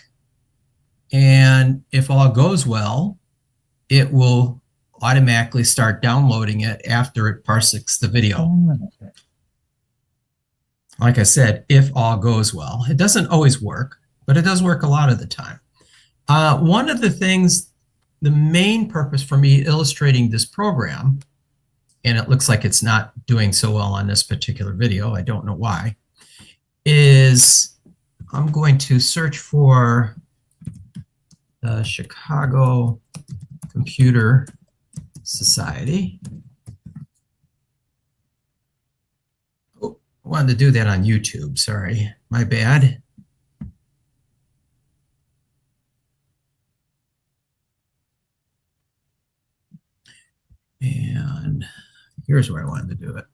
And if all goes well, it will automatically start downloading it after it parses the video. Like I said, if all goes well. It doesn't always work, but it does work a lot of the time. One of the things, the main purpose for me illustrating this program, and it looks like it's not doing so well on this particular video, I don't know why, is I'm going to search for the Chicago Computer Society. Oh, I wanted to do that on YouTube, sorry, my bad. And here's where I wanted to do it.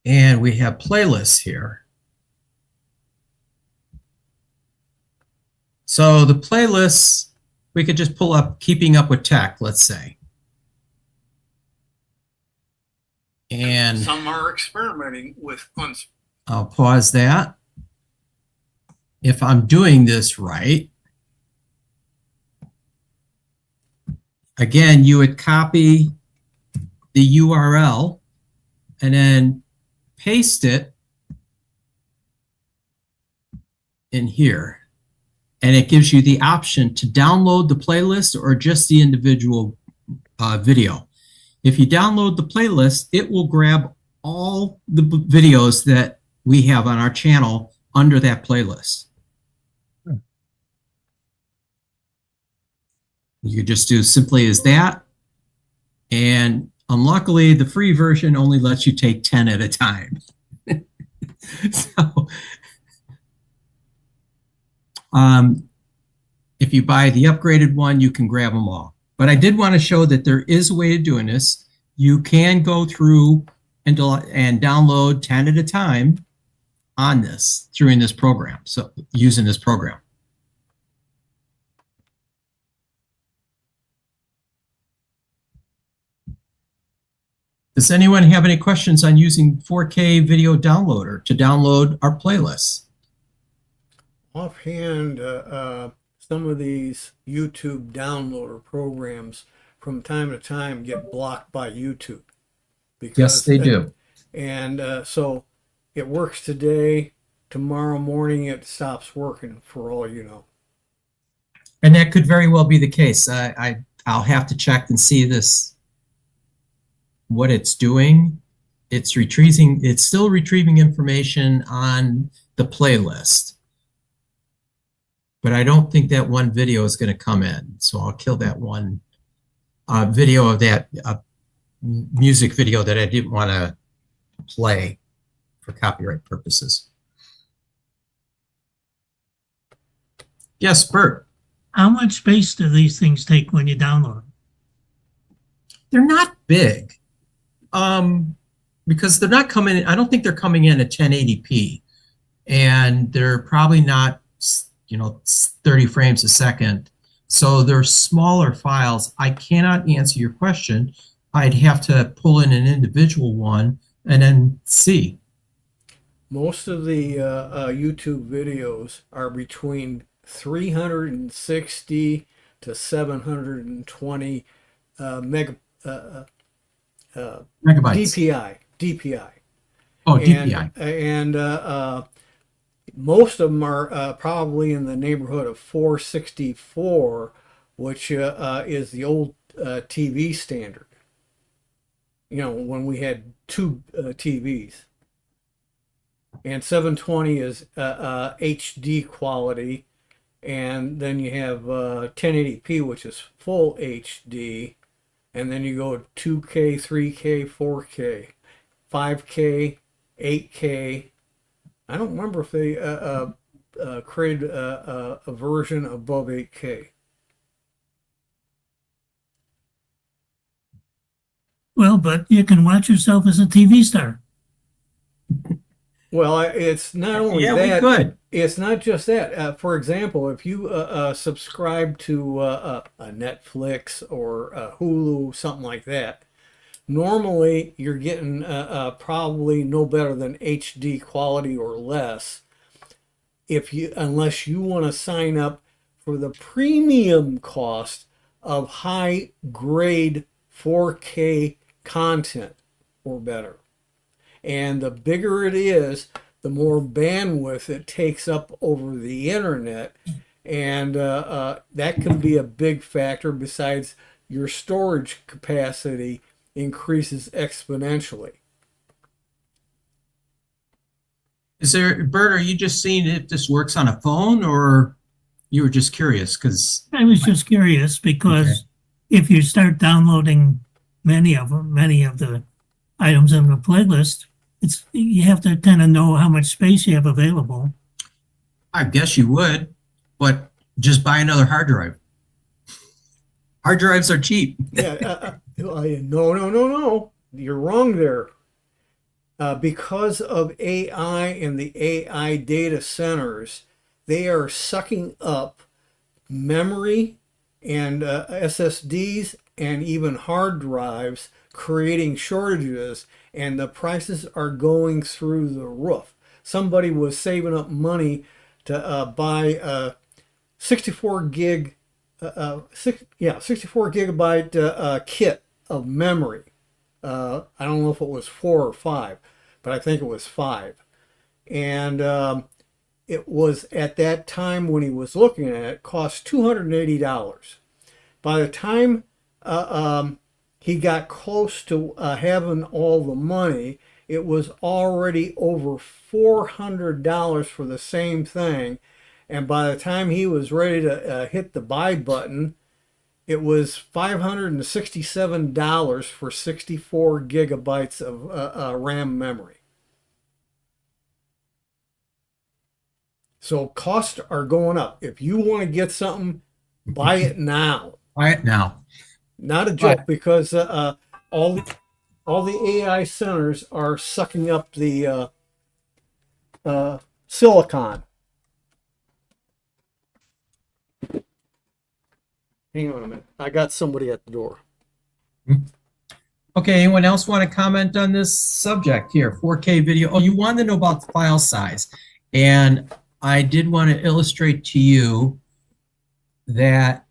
And we have playlists here. So the playlists, we could just pull up Keeping Up with Tech, let's say. And some are experimenting with I'll pause that. If I'm doing this right, again, you would copy the URL and then paste it in here. And it gives you the option to download the playlist or just the individual video. If you download the playlist, it will grab all the videos that we have on our channel under that playlist. You could just do simply as that. And unluckily, the free version only lets you take 10 at a time. So, if you buy the upgraded one, you can grab them all. But I did want to show that there is a way of doing this. You can go through and download 10 at a time on this, through this program, so using this program. Does anyone have any questions on using 4K video downloader to download our playlists? offhand. Some of these YouTube downloader programs from time to time get blocked by YouTube. Yes, they do. And so it works today, tomorrow morning it stops working, for all you know. And that could very well be the case. I'll have to check and see this, what it's doing. It's still retrieving information on the playlist. But I don't think that one video is going to come in. So I'll kill that one video of that music video that I didn't want to play for copyright purposes. Yes, Bert. How much space do these things take when you download them? They're not big. Because they're not coming in, I don't think they're coming in at 1080p, and they're probably not, 30 frames a second. So they're smaller files. I cannot answer your question. I'd have to pull in an individual one and then see. Most of the YouTube videos are between 360 to 720 mega Megabytes. DPI. Oh, DPI. And most of them are probably in the neighborhood of 464, which is the old TV standard. When we had two TVs. And 720 is HD quality. And then you have 1080p, which is full HD. And then you go 2K, 3K, 4K, 5K, 8K. I don't remember if they created a version above 8K. Well, but you can watch yourself as a TV star. Well, it's not only Yeah, that. we could. It's not just that. For example, if you subscribe to a Netflix or a Hulu, something like that, normally you're getting probably no better than HD quality or less. Unless you want to sign up for the premium cost of high grade 4K content or better. And the bigger it is, the more bandwidth it takes up over the internet. And that can be a big factor, besides your storage capacity increases exponentially. Bert, are you just seeing if this works on a phone, or you were just curious? Because I was just curious because if you start downloading many of the items in the playlist, you have to kind of know how much space you have available. I guess you would, but just buy another hard drive. Hard drives are cheap. No. You're wrong there. Because of AI and the AI data centers, they are sucking up memory and SSDs and even hard drives, creating shortages, and the prices are going through the roof. Somebody was saving up money to buy a 64 gigabyte kit of memory. I don't know if it was 4 or 5, but I think it was 5. And it was, at that time when he was looking at it, cost $280. By the time he got close to having all the money, it was already over $400 for the same thing. And by the time he was ready to hit the buy button, it was $567 for 64 gigabytes of RAM memory. So costs are going up. If you want to get something, buy it now. Buy it now. Not a joke, because all the AI centers are sucking up the silicon. Hang on a minute. I got somebody at the door. Okay, anyone else want to comment on this subject here? 4K video. Oh, you wanted to know about the file size. And I did want to illustrate to you that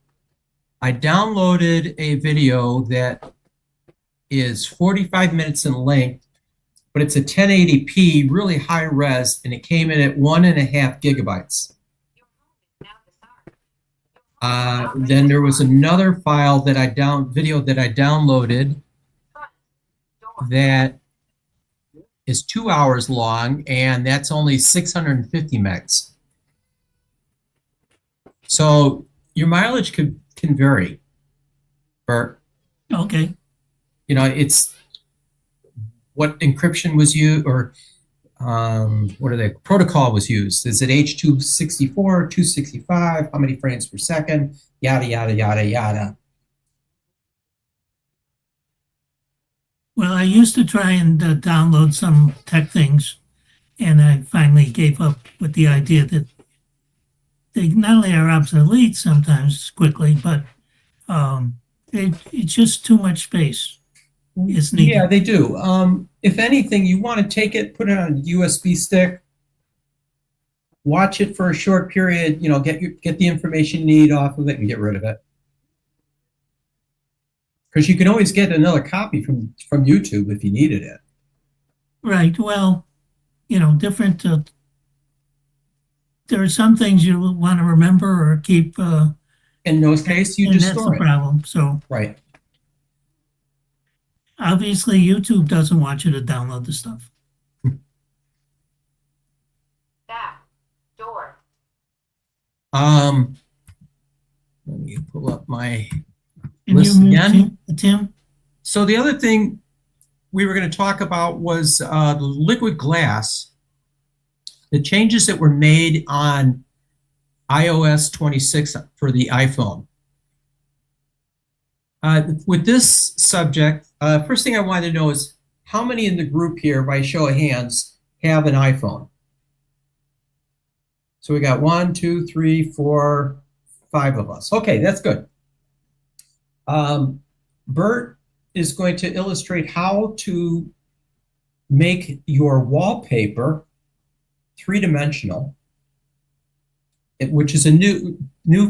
I downloaded a video that is 45 minutes in length, but it's a 1080p, really high res, and it came in at 1.5 gigabytes. Then there was another file that video that I downloaded that is 2 hours long, and that's only 650 megs. So your mileage can vary, Bert. Okay. It's what encryption was used, or protocol was used. Is it H264, 265? How many frames per second? Yada, yada, yada, yada. Well, I used to try and download some tech things, and I finally gave up with the idea that they not only are obsolete sometimes quickly, but it's just too much space is needed. Yeah, they do. If anything, you want to take it, put it on a USB stick, watch it for a short period, get the information you need off of it and get rid of it. Because you can always get another copy from YouTube if you needed it. Right. Well, different. There are some things you want to remember or keep. In those cases, you and just that's store the it. problem. So Right. obviously, YouTube doesn't want you to download the stuff. Back door. Let me pull up my Can list you move again. Tim? So the other thing we were going to talk about was the liquid glass. The changes that were made on iOS 26 for the iPhone. With this subject, first thing I wanted to know is how many in the group here, by show of hands, have an iPhone? So we got 1, 2, 3, 4, 5 of us. Okay, that's good. Bert is going to illustrate how to make your wallpaper three-dimensional, which is a new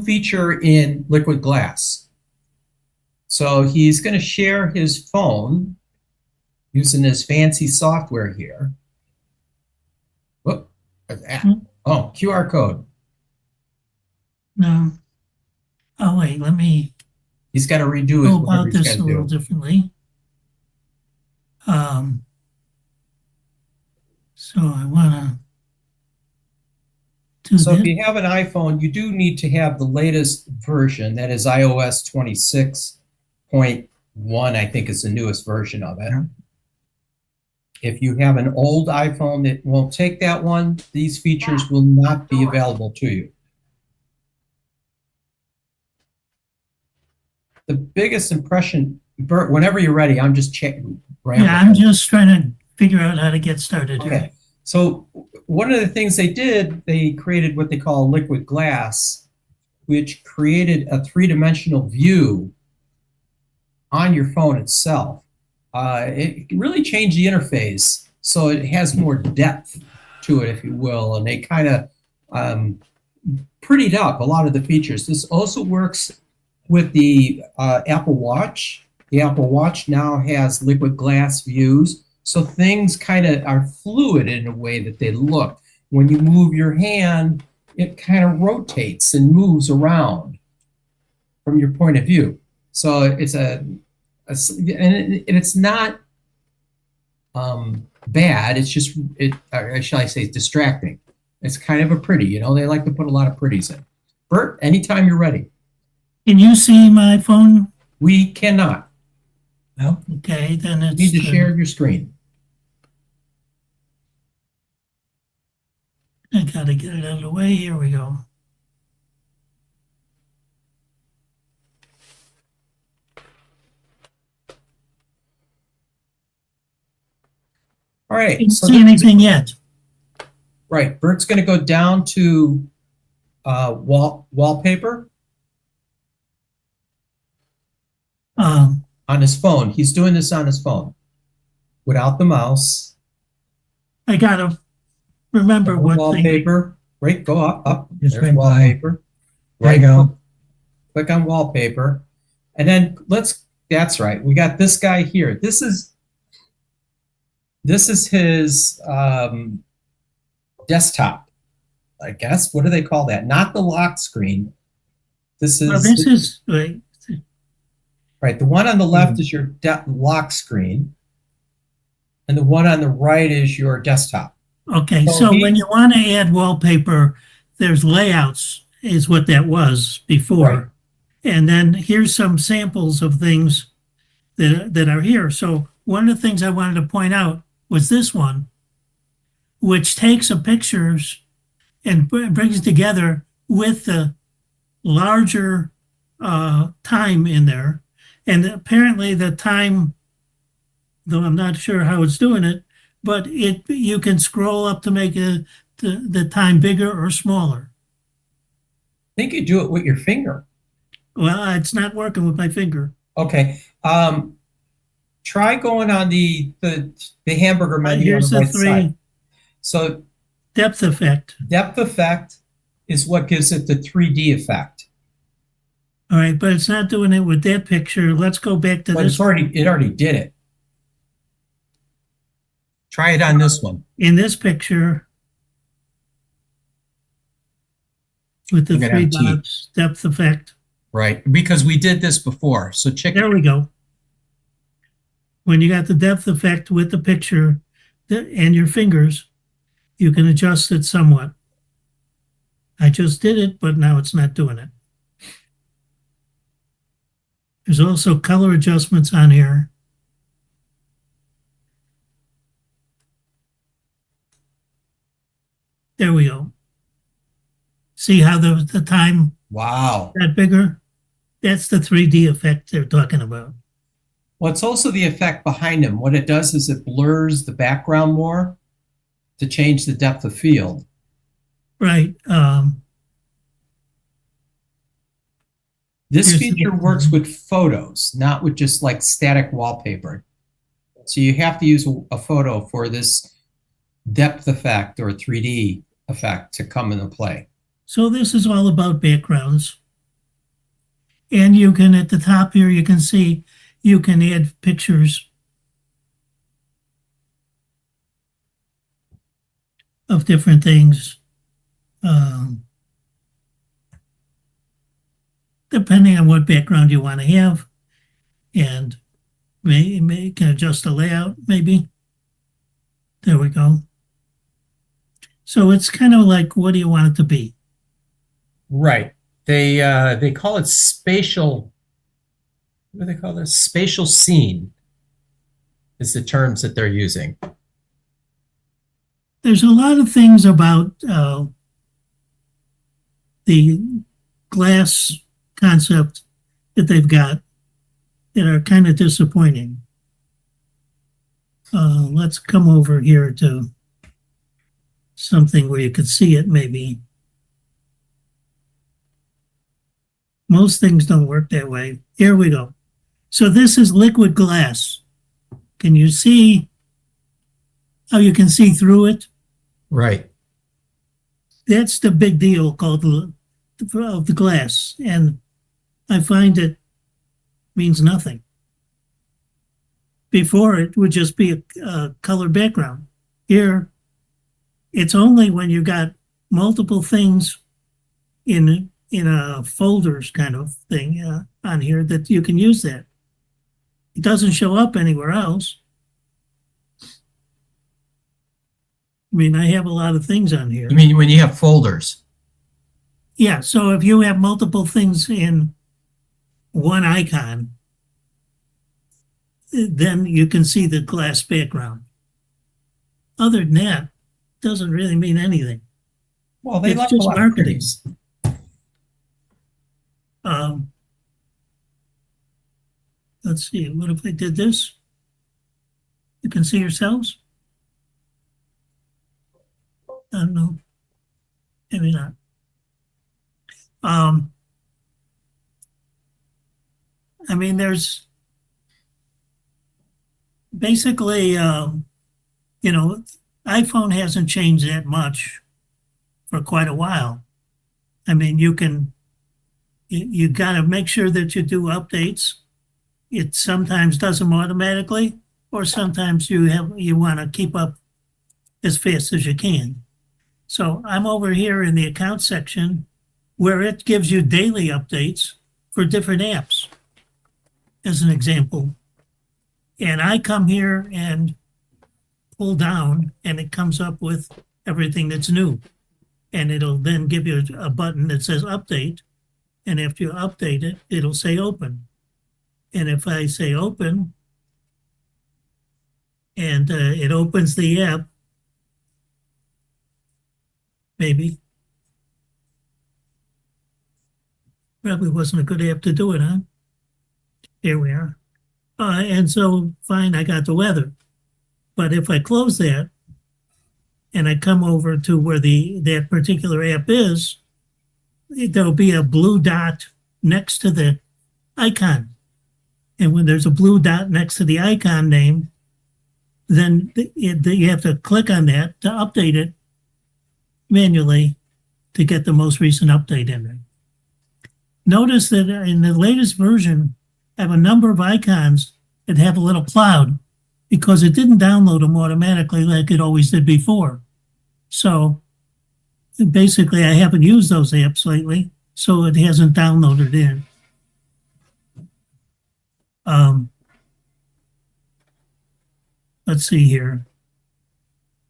feature in liquid glass. So he's going to share his phone using this fancy software here. Whoop, what's that? Oh, QR code. No. Oh wait, let me He's got to redo go it. Whatever about he's this got a to little do. differently. So I want to do So if this. you have an iPhone, you do need to have the latest version. That is iOS 26.1, I think is the newest version of it. If you have an old iPhone that won't take that one, these features will not be available to you. The biggest impression, Bert, whenever you're ready, I'm just checking. Yeah, I'm just trying to figure out how to get started here. Okay. So one of the things they did, they created what they call liquid glass, which created a three-dimensional view on your phone itself. It really changed the interface, so it has more depth to it, if you will, and they kind of prettied up a lot of the features. This also works with the Apple Watch. The Apple Watch now has liquid glass views, so things kind of are fluid in a way that they look. When you move your hand, it kind of rotates and moves around from your point of view. So it's and it's not bad. It's just, or shall I say, distracting. It's kind of a pretty. They like to put a lot of pretties in. Bert, anytime you're ready. Can you see my phone? We cannot. No. Okay, then it's. You need to share your screen. I gotta get it out of the way. Here we go. All right. Can't see anything yet. Right. Bert's going to go down to wallpaper on his phone. He's doing this on his phone without the mouse. I gotta remember what wallpaper. Right. Go up. Just There's went by. wallpaper. There you go. Click on wallpaper, and then that's right. We got this guy here. This is his desktop, I guess. What do they call that? Not the lock screen. This is right. The one on the left is your lock screen, and the one on the right is your desktop. Okay, so when you want to add wallpaper, there's layouts is what that was before. Right. And then here's some samples of things that are here. So one of the things I wanted to point out was this one, which takes the pictures and brings it together with the larger time in there. And apparently the time though I'm not sure how it's doing it, but you can scroll up to make the time bigger or smaller. I think you do it with your finger. Well, it's not working with my finger. Okay. Try going on the hamburger menu on Here's the the right side. three So depth effect. depth effect is what gives it the 3D effect. All right, but it's not doing it with that picture. Let's go back to But this. it already did it. Try it on this one. In this picture, with the Look at three MT. dots, depth effect. Right, because we did this before. So check. There we go. When you got the depth effect with the picture and your fingers, you can adjust it somewhat. I just did it, but now it's not doing it. There's also color adjustments on here. There we go. See how the time Wow. got bigger? That's the 3D effect they're talking about. Well, it's also the effect behind them. What it does is it blurs the background more to change the depth of field. Right. This Here's feature the- works with photos, not with just like static wallpaper. So you have to use a photo for this depth effect or 3D effect to come into play. So this is all about backgrounds. And you can, at the top here, you can see you can add pictures of different things. Depending on what background you want to have, and may can adjust the layout maybe. There we go. So it's kind of like, what do you want it to be? Right. They call it spatial. What do they call this? Spatial scene is the terms that they're using. There's a lot of things about the glass concept that they've got that are kind of disappointing. Let's come over here to something where you could see it maybe. Most things don't work that way. Here we go. So this is liquid glass. Can you see how you can see through it? Right. That's the big deal called the glass. And I find it means nothing. Before it would just be a color background. Here, it's only when you got multiple things in a folders kind of thing on here that you can use that. It doesn't show up anywhere else. I mean, I have a lot of things on here. You mean when you have folders? Yeah, so if you have multiple things in one icon, then you can see the glass background. Other than that, doesn't really mean anything. Well, they It's like just a lot marketing. of things. Let's see, what if I did this? You can see yourselves? I don't know. Maybe not. I mean, there's basically, iPhone hasn't changed that much for quite a while. I mean, you got to make sure that you do updates. It sometimes does them automatically, or sometimes you want to keep up as fast as you can. So I'm over here in the account section where it gives you daily updates for different apps, as an example. And I come here and pull down, and it comes up with everything that's new. And it'll then give you a button that says update. And after you update it, it'll say open. And if I say open, and it opens the app, maybe. Probably wasn't a good app to do it on. Here we are. And so, fine, I got the weather. But if I close that and I come over to where that particular app is, there'll be a blue dot next to the icon. And when there's a blue dot next to the icon name, then you have to click on that to update it manually to get the most recent update in there. Notice that in the latest version, I have a number of icons that have a little cloud because it didn't download them automatically like it always did before. So basically, I haven't used those apps lately, so it hasn't downloaded in. Let's see here.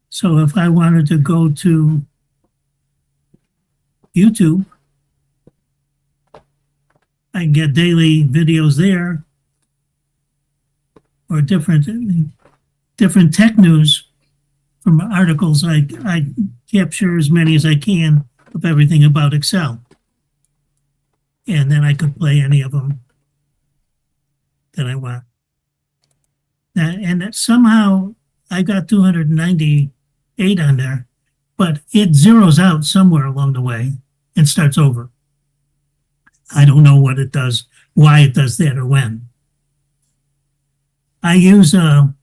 So if I wanted to go to YouTube, I can get daily videos there, or different tech news from articles. I capture as many as I can of everything about Excel. And then I could play any of them that I want. And somehow I got 298 on there, but it zeroes out somewhere along the way and starts over. I don't know what it does, why it does that, or when. I use an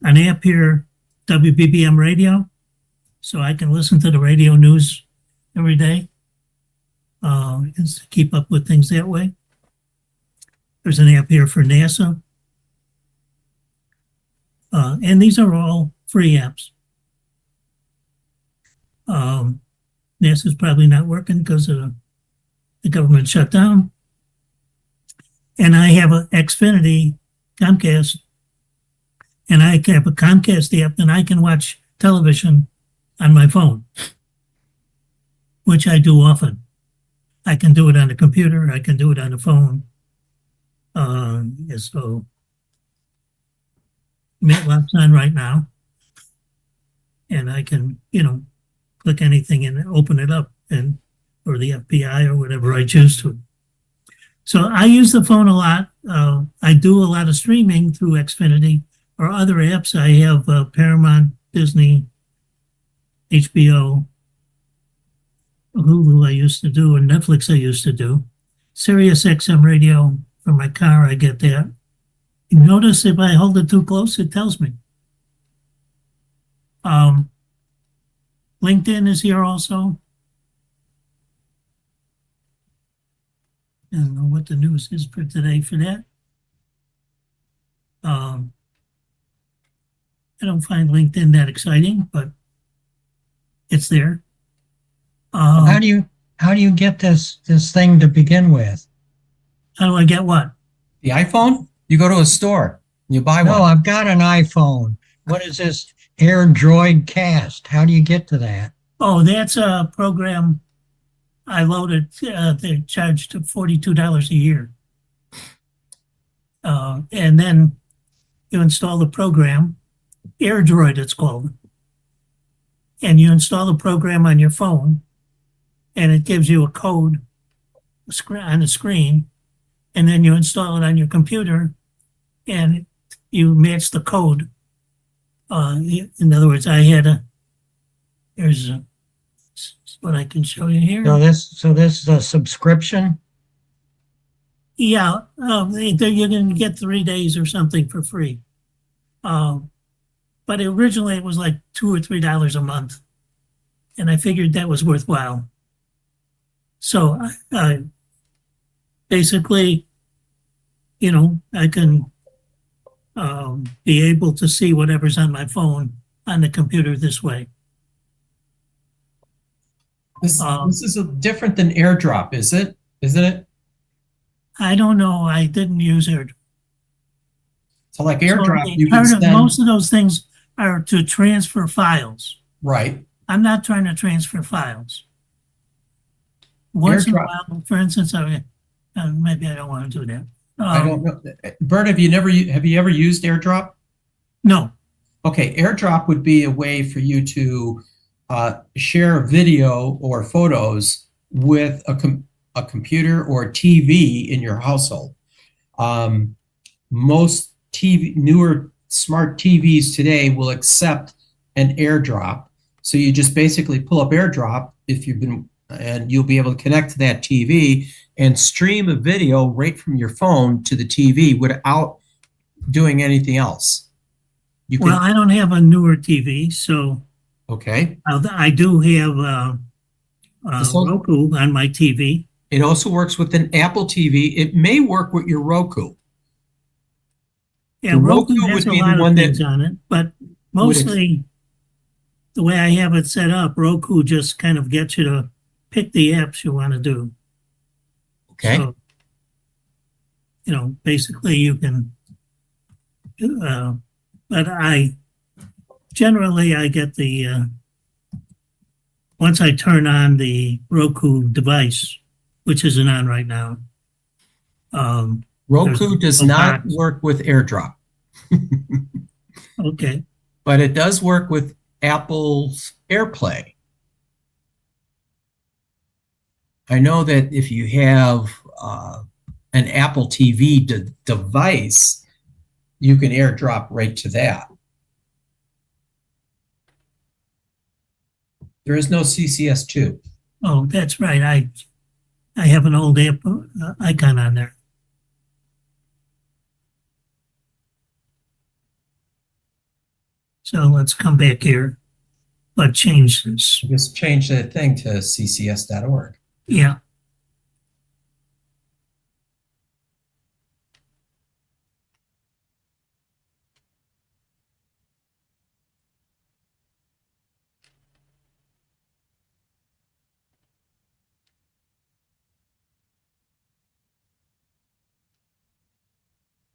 app here, WBBM Radio, so I can listen to the radio news every day. Is to keep up with things that way. There's an app here for NASA. And these are all free apps. NASA's probably not working because of the government shutdown. And I have an Xfinity Comcast, and I have a Comcast app, and I can watch television on my phone, which I do often. I can do it on the computer. I can do it on the phone. So Matlab's on right now, and I can, click anything and open it up, or the FBI or whatever I choose to. So I use the phone a lot. I do a lot of streaming through Xfinity or other apps. I have Paramount, Disney, HBO, Hulu I used to do, and Netflix I used to do. Sirius XM radio for my car, I get that. You notice if I hold it too close, it tells me. LinkedIn is here also. I don't know what the news is for today for that. I don't find LinkedIn that exciting, but it's there. How do you get this thing to begin with? How do I get what? The iPhone? You go to a store, you buy one. No, I've got an iPhone. What is this AirDroid Cast? How do you get to that? Oh, that's a program I loaded. They charged $42 a year. And then you install the program, AirDroid it's called. And you install the program on your phone, and it gives you a code on the screen, and then you install it on your computer, and you match the code. In other words, here's what I can show you here. So this is a subscription? Yeah, you're going to get 3 days or something for free. But originally it was like $2 or $3 a month, and I figured that was worthwhile. So basically, I can be able to see whatever's on my phone on the computer this way. This is different than AirDrop, is it? Isn't it? I don't know. I didn't use it. So like AirDrop, you can send... Most of those things are to transfer files. Right. I'm not trying to transfer files. Once in a while, for instance, maybe I don't want to do that. I don't know. Bert, have you ever used AirDrop? No. Okay, AirDrop would be a way for you to share video or photos with a computer or TV in your household. Most newer smart TVs today will accept an AirDrop. So you just basically pull up AirDrop and you'll be able to connect to that TV and stream a video right from your phone to the TV without doing anything else. Well, I don't have a newer TV, so okay. I do have Roku on my TV. It also works with an Apple TV. It may work with your Roku. Yeah, Roku has a lot of things on it, but mostly the way I have it set up, Roku just kind of gets you to pick the apps you want to do. Okay. So, basically you can, but I get the, once I turn on the Roku device, which isn't on right now. Roku does not work with AirDrop. Okay. But it does work with Apple's AirPlay. I know that if you have an Apple TV device, you can AirDrop right to that. There is no CCS2. Oh, that's right. I have an old app icon on there. So let's come back here, but change this. Just change the thing to ccs.org. Yeah.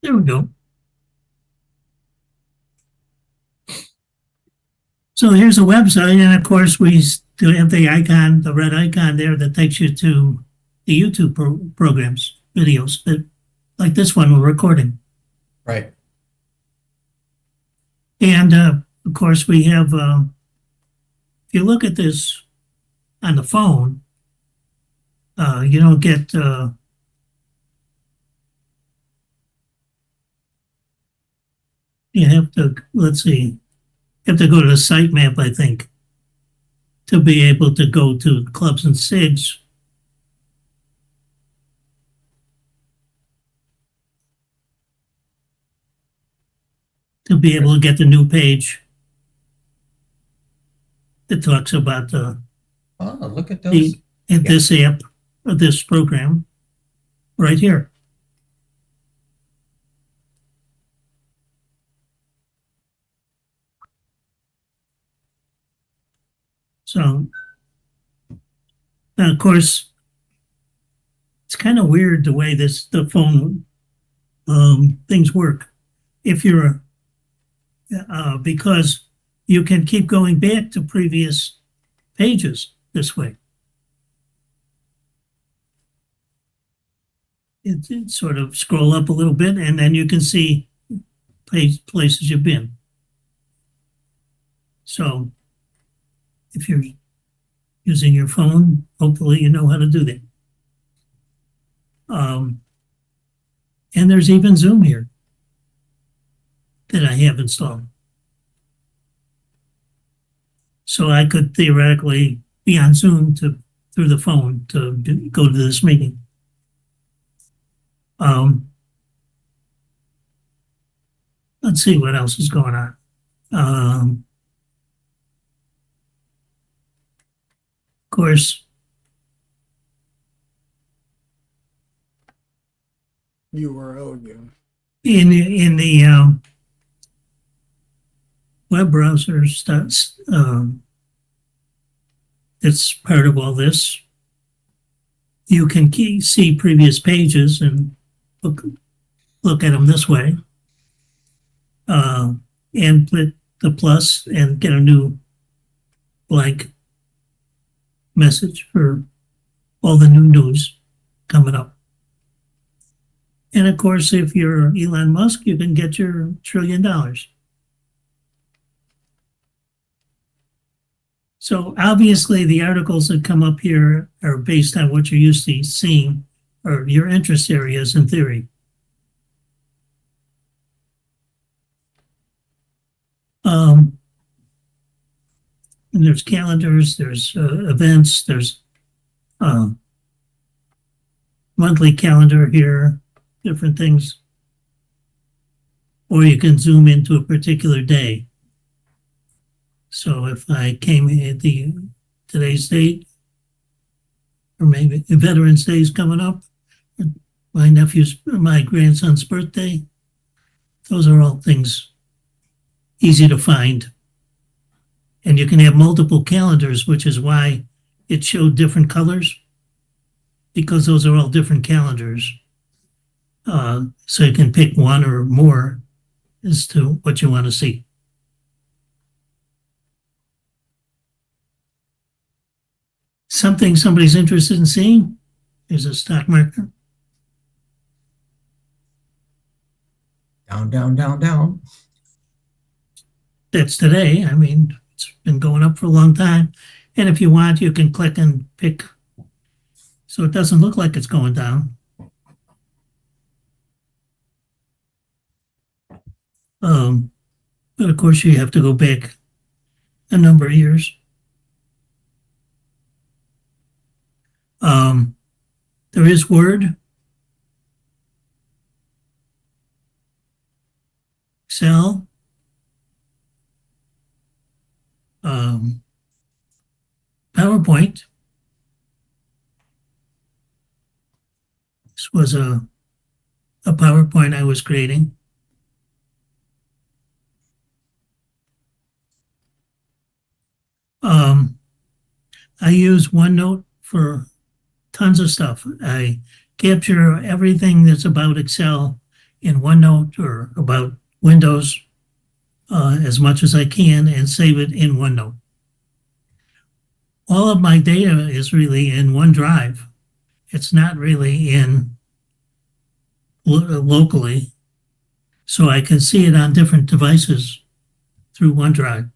There we go. So here's a website, and of course we still have the icon, the red icon there that takes you to the YouTube programs, videos that, like this one we're recording. Right. And of course we have, if you look at this on the phone, you don't get, you have to, let's see, you have to go to the sitemap, I think, to be able to go to clubs and SIGs. To be able to get the new page that talks about look at those. This app, or this program, right here. So, now of course, it's kind of weird the way the phone things work. If you're, because you can keep going back to previous pages this way. It sort of scroll up a little bit, and then you can see places you've been. So, if you're using your phone, hopefully you know how to do that. And there's even Zoom here that I have installed. So I could theoretically be on Zoom through the phone to go to this meeting. Let's see what else is going on. Of course, URL again. in the web browser starts, it's part of all this. You can see previous pages and look at them this way, and put the plus and get a new blank message for all the new news coming up. And of course, if you're Elon Musk, you can get your $1 trillion. So obviously the articles that come up here are based on what you're used to seeing or your interest areas in theory. And there's calendars, there's events, there's monthly calendar here, different things. Or you can zoom into a particular day. So if I came at today's date, or maybe Veterans Day is coming up, my grandson's birthday, those are all things easy to find. And you can have multiple calendars, which is why it showed different colors, because those are all different calendars. So you can pick one or more as to what you want to see. Something somebody's interested in seeing is a stock market. Down, down, down, down. That's today. I mean, it's been going up for a long time. And if you want, you can click and pick so it doesn't look like it's going down. But of course, you have to go back a number of years. There is Word, Excel, PowerPoint. This was a PowerPoint I was creating. I use OneNote for tons of stuff. I capture everything that's about Excel in OneNote or about Windows as much as I can and save it in OneNote. All of my data is really in OneDrive. It's not really in locally, so I can see it on different devices through OneDrive.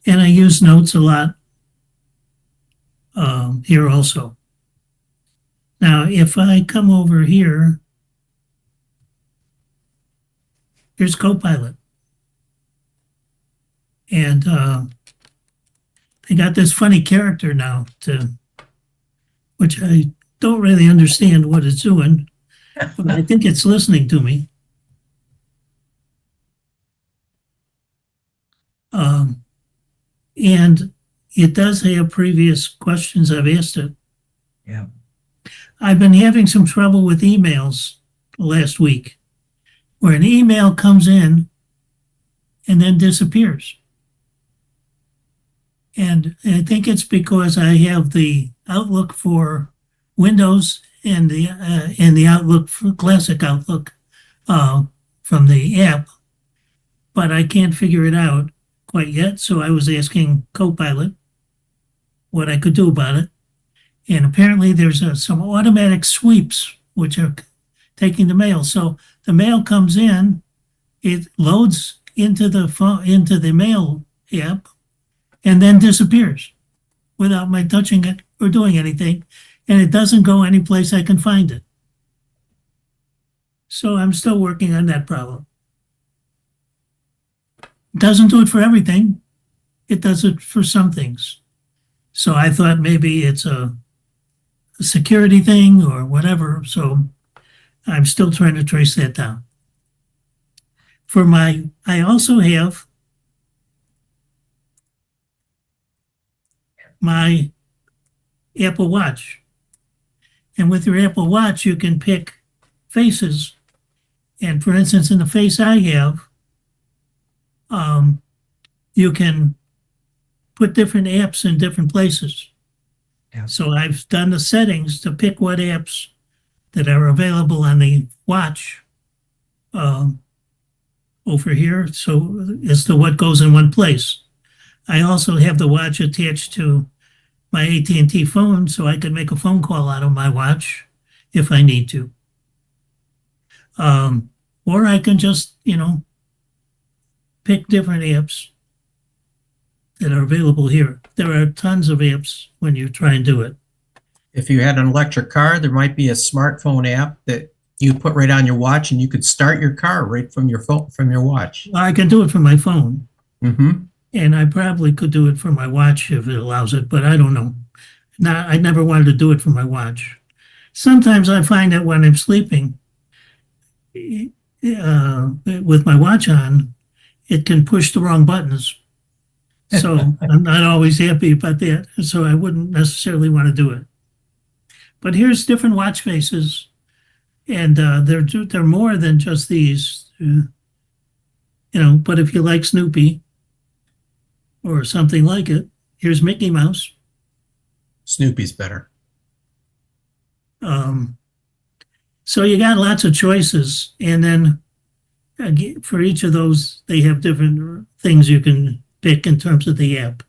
And I use Notes a lot here also. Now, if I come over here, here's Copilot. And they got this funny character now, which I don't really understand what it's doing, but I think it's listening to me. And it does have previous questions I've asked it. Yeah. I've been having some trouble with emails last week, where an email comes in and then disappears. And I think it's because I have the Outlook for Windows and the Outlook for Classic Outlook from the app, but I can't figure it out quite yet. So I was asking Copilot what I could do about it. And apparently there's some automatic sweeps which are taking the mail. So the mail comes in, it loads into the mail app, and then disappears without my touching it or doing anything. And it doesn't go any place I can find it. So I'm still working on that problem. It doesn't do it for everything. It does it for some things. So I thought maybe it's a security thing or whatever. So I'm still trying to trace that down. I also have my Apple Watch. And with your Apple Watch, you can pick faces. And for instance, in the face I have, you can put different apps in different places. Yeah. So I've done the settings to pick what apps that are available on the watch over here, so as to what goes in one place. I also have the watch attached to my AT&T phone, so I can make a phone call out of my watch if I need to. Or I can just, pick different apps that are available here. There are tons of apps when you try and do it. If you had an electric car, there might be a smartphone app that You put right on your watch, and you could start your car right from your phone, from your watch. I can do it from my phone, Mm-hmm. and I probably could do it from my watch if it allows it, but I don't know. I never wanted to do it from my watch. Sometimes I find that when I'm sleeping, with my watch on, it can push the wrong buttons. So I'm not always happy about that. So I wouldn't necessarily want to do it. But here's different watch faces, and they're more than just these. But if you like Snoopy or something like it, here's Mickey Mouse. Snoopy's better. So you got lots of choices, and then for each of those, they have different things you can pick in terms of the app.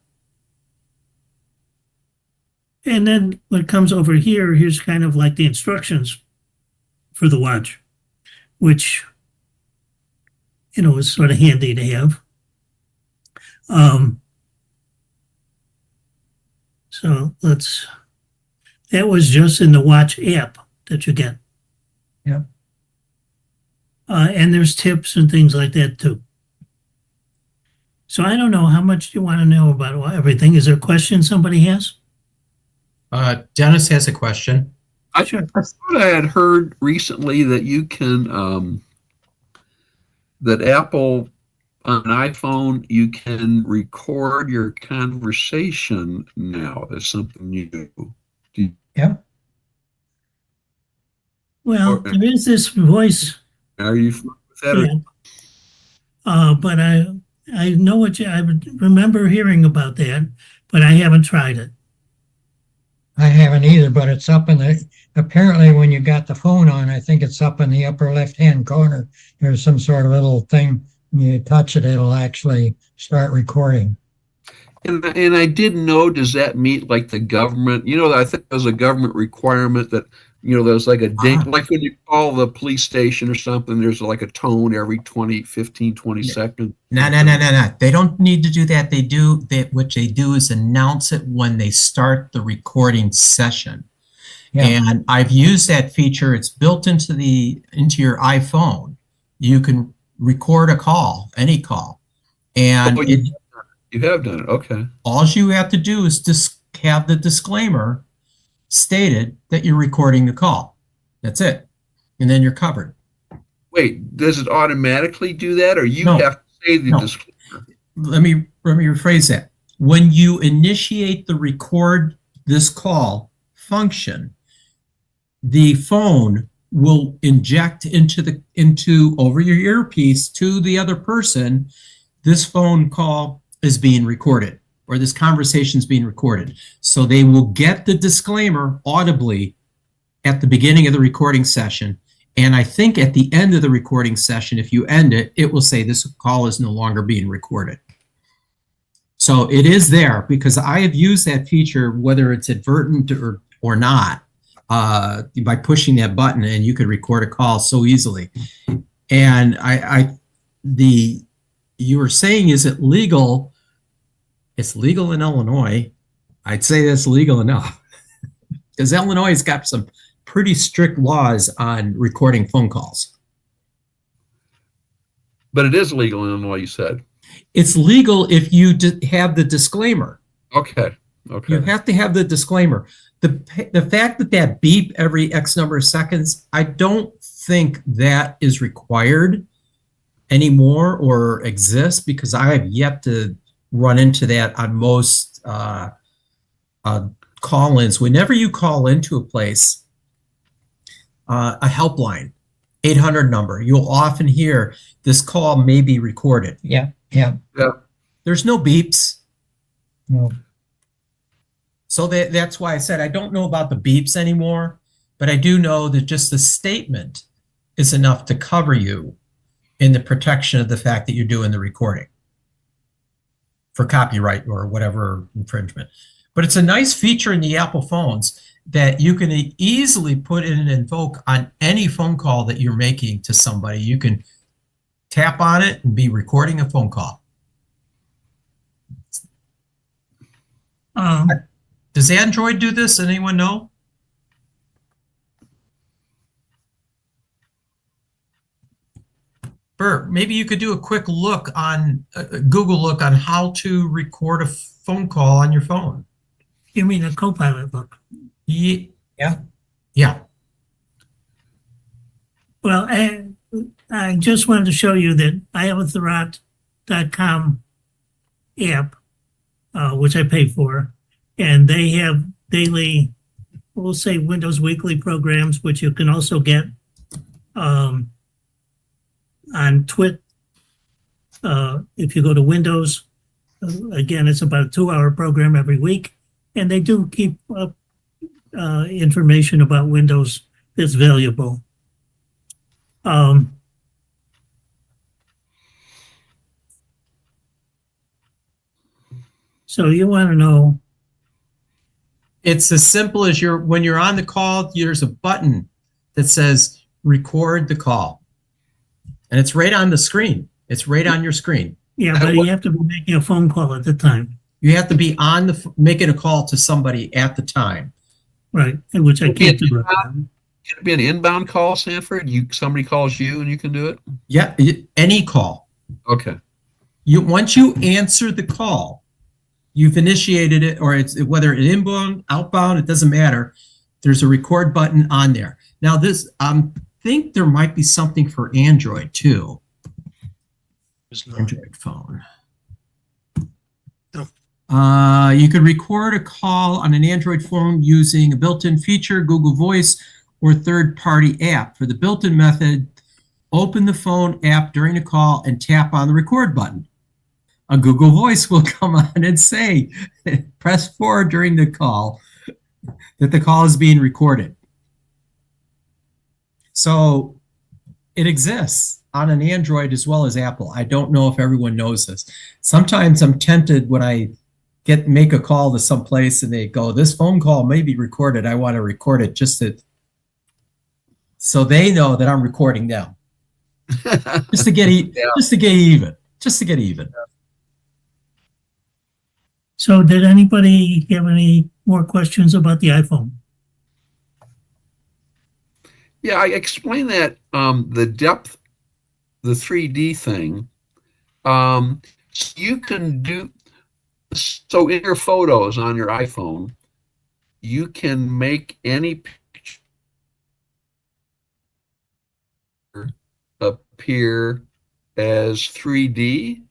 And then what comes over here, here's kind of like the instructions for the watch, which, is sort of handy to have. So that was just in the watch app that you get. Yep. And there's tips and things like that too. So I don't know how much you want to know about everything. Is there a question somebody has? Dennis has a question. I Sure. thought I had heard recently that you can, that Apple on an iPhone, you can record your conversation now. That's something you do. Yep. Well, there is this voice Are you familiar with that? app, but I know I remember hearing about that, but I haven't tried it. I haven't either, but it's up apparently when you got the phone on, I think it's up in the upper left-hand corner. There's some sort of little thing. When you touch it, it'll actually start recording. And I didn't know, does that meet like the government? I think there's a government requirement that, there's like a ding, like when you call the police station or something, there's like a tone every 15, 20 seconds. No. They don't need to do that. What they do is announce it when they start the recording session. Yeah. And I've used that feature. It's built into your iPhone. You can record a call, any call. And you have done it. Okay. All you have to do is have the disclaimer stated that you're recording the call. That's it. And then you're covered. Wait, does it automatically do that, or you have to say the disclaimer? Let me rephrase that. When you initiate the record this call function, the phone will inject into over your earpiece to the other person, this phone call is being recorded, or this conversation is being recorded. So they will get the disclaimer audibly at the beginning of the recording session. And I think at the end of the recording session, if you end it, it will say this call is no longer being recorded. So it is there because I have used that feature, whether it's advertent or not, by pushing that button, and you could record a call so easily. And you were saying, is it legal? It's legal in Illinois. I'd say that's legal enough because Illinois has got some pretty strict laws on recording phone calls. But it is legal in Illinois, you said. It's legal if you have the disclaimer. Okay. You have to have the disclaimer. The fact that beep every X number of seconds, I don't think that is required anymore or exists, because I have yet to run into that on most call-ins. Whenever you call into a place, a helpline, 800 number, you'll often hear this call may be recorded. Yeah. There's no beeps. No. So that's why I said I don't know about the beeps anymore, but I do know that just the statement is enough to cover you in the protection of the fact that you're doing the recording for copyright or whatever infringement. But it's a nice feature in the Apple phones that you can easily put in and invoke on any phone call that you're making to somebody. You can tap on it and be recording a phone call. Does Android do this? Anyone know? Bert, maybe you could do a quick look on Google look on how to record a phone call on your phone. You mean a Copilot look? Yeah. Yeah. Well, I just wanted to show you that I have a Thurrott.com app, which I pay for, and they have daily, we'll say Windows Weekly programs, which you can also get on Twit. If you go to Windows, again, it's about a 2-hour program every week, and they do keep up information about Windows that's valuable. So you want to know. It's as simple as when you're on the call, there's a button that says record the call. And it's right on the screen. It's right on your screen. Yeah, but you have to be making a phone call at the time. You have to be making a call to somebody at the time. Right, which I can't do. Can it be an inbound call, Sanford? Somebody calls you and you can do it? Yeah, any call. Okay. Once you answer the call, you've initiated it, or it's whether it's inbound, outbound, it doesn't matter. There's a record button on there. Now this, think there might be something for Android too. Android phone. You could record a call on an Android phone using a built-in feature, Google Voice, or third-party app. For the built-in method, open the phone app during a call and tap on the record button. A Google Voice will come on and say, press 4 during the call that the call is being recorded. So it exists on an Android as well as Apple. I don't know if everyone knows this. Sometimes I'm tempted when I make a call to someplace and they go, this phone call may be recorded. I want to record it so they know that I'm recording them. just to get even. So did anybody have any more questions about the iPhone? Yeah, I explained that the depth, the 3D thing. You can do, so in your photos on your iPhone, you can make any picture appear as 3D.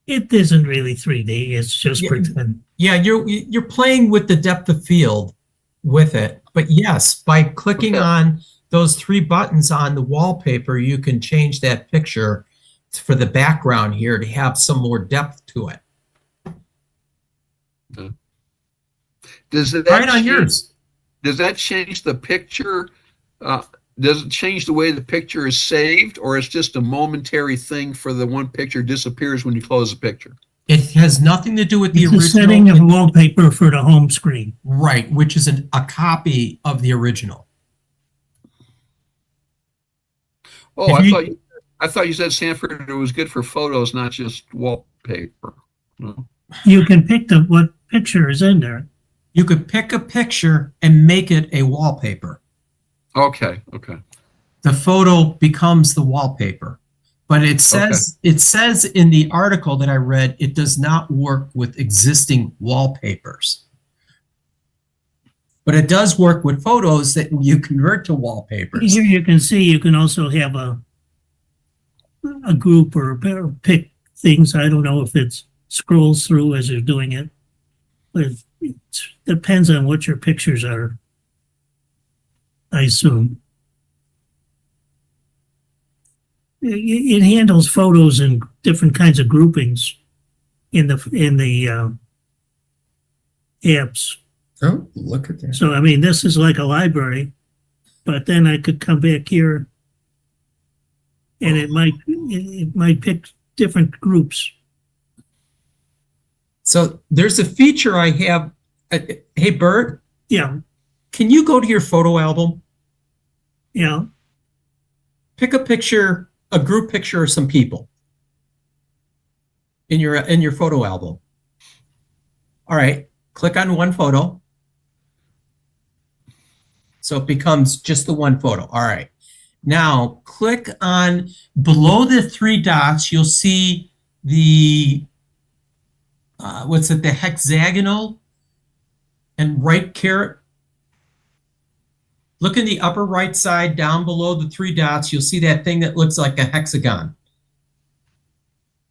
It isn't really 3D. It's just pretend. Yeah, you're playing with the depth of field with it. But yes, by clicking on those 3 buttons on the wallpaper, you can change that picture for the background here to have some more depth to it. Does that right on yours? Does that change the picture? Does it change the way the picture is saved, or it's just a momentary thing for the one picture disappears when you close the picture? It has nothing to do with the original. It's a setting of wallpaper for the home screen. Right, which is a copy of the original. Oh, I thought you said, Sanford, it was good for photos, not just wallpaper. No. You can pick what picture is in there. You could pick a picture and make it a wallpaper. Okay. The photo becomes the wallpaper. But it says in the article that I read, it does not work with existing wallpapers. But it does work with photos that you convert to wallpapers. Here you can see you can also have a group or pick things. I don't know if it scrolls through as you're doing it. But it depends on what your pictures are, I assume. It handles photos in different kinds of groupings in the apps. Oh, look at that. So, I mean, this is like a library, but then I could come back here and it might pick different groups. So there's a feature I have. Hey, Bert. Yeah. Can you go to your photo album? Yeah. Pick a picture, a group picture of some people in your photo album. All right. Click on one photo. So it becomes just the one photo. All right. Now click on below the three dots. You'll see the what's it? The hexagonal and right caret. Look in the upper right side down below the three dots. You'll see that thing that looks like a hexagon.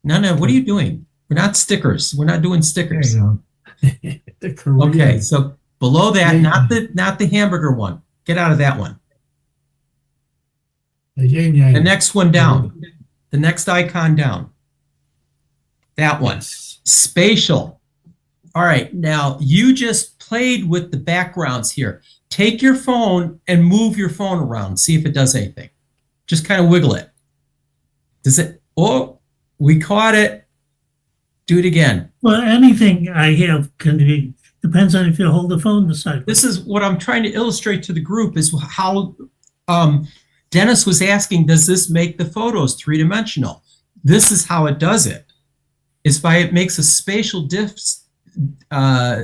No, what are you doing? We're not stickers. We're not doing stickers. The Korean. Okay, so below that, Yeah. not the hamburger one. Get out of that one. The yin yang. The next one down. The next icon down. That one. Spatial. All right, now you just played with the backgrounds here. Take your phone and move your phone around. See if it does anything. Just kind of wiggle it. Does it? Oh, we caught it. Do it again. Well, anything I have can be, depends on if you hold the phone beside. This is what I'm trying to illustrate to the group is how Dennis was asking, does this make the photos three-dimensional? This is how it does it. Is by it makes a spatial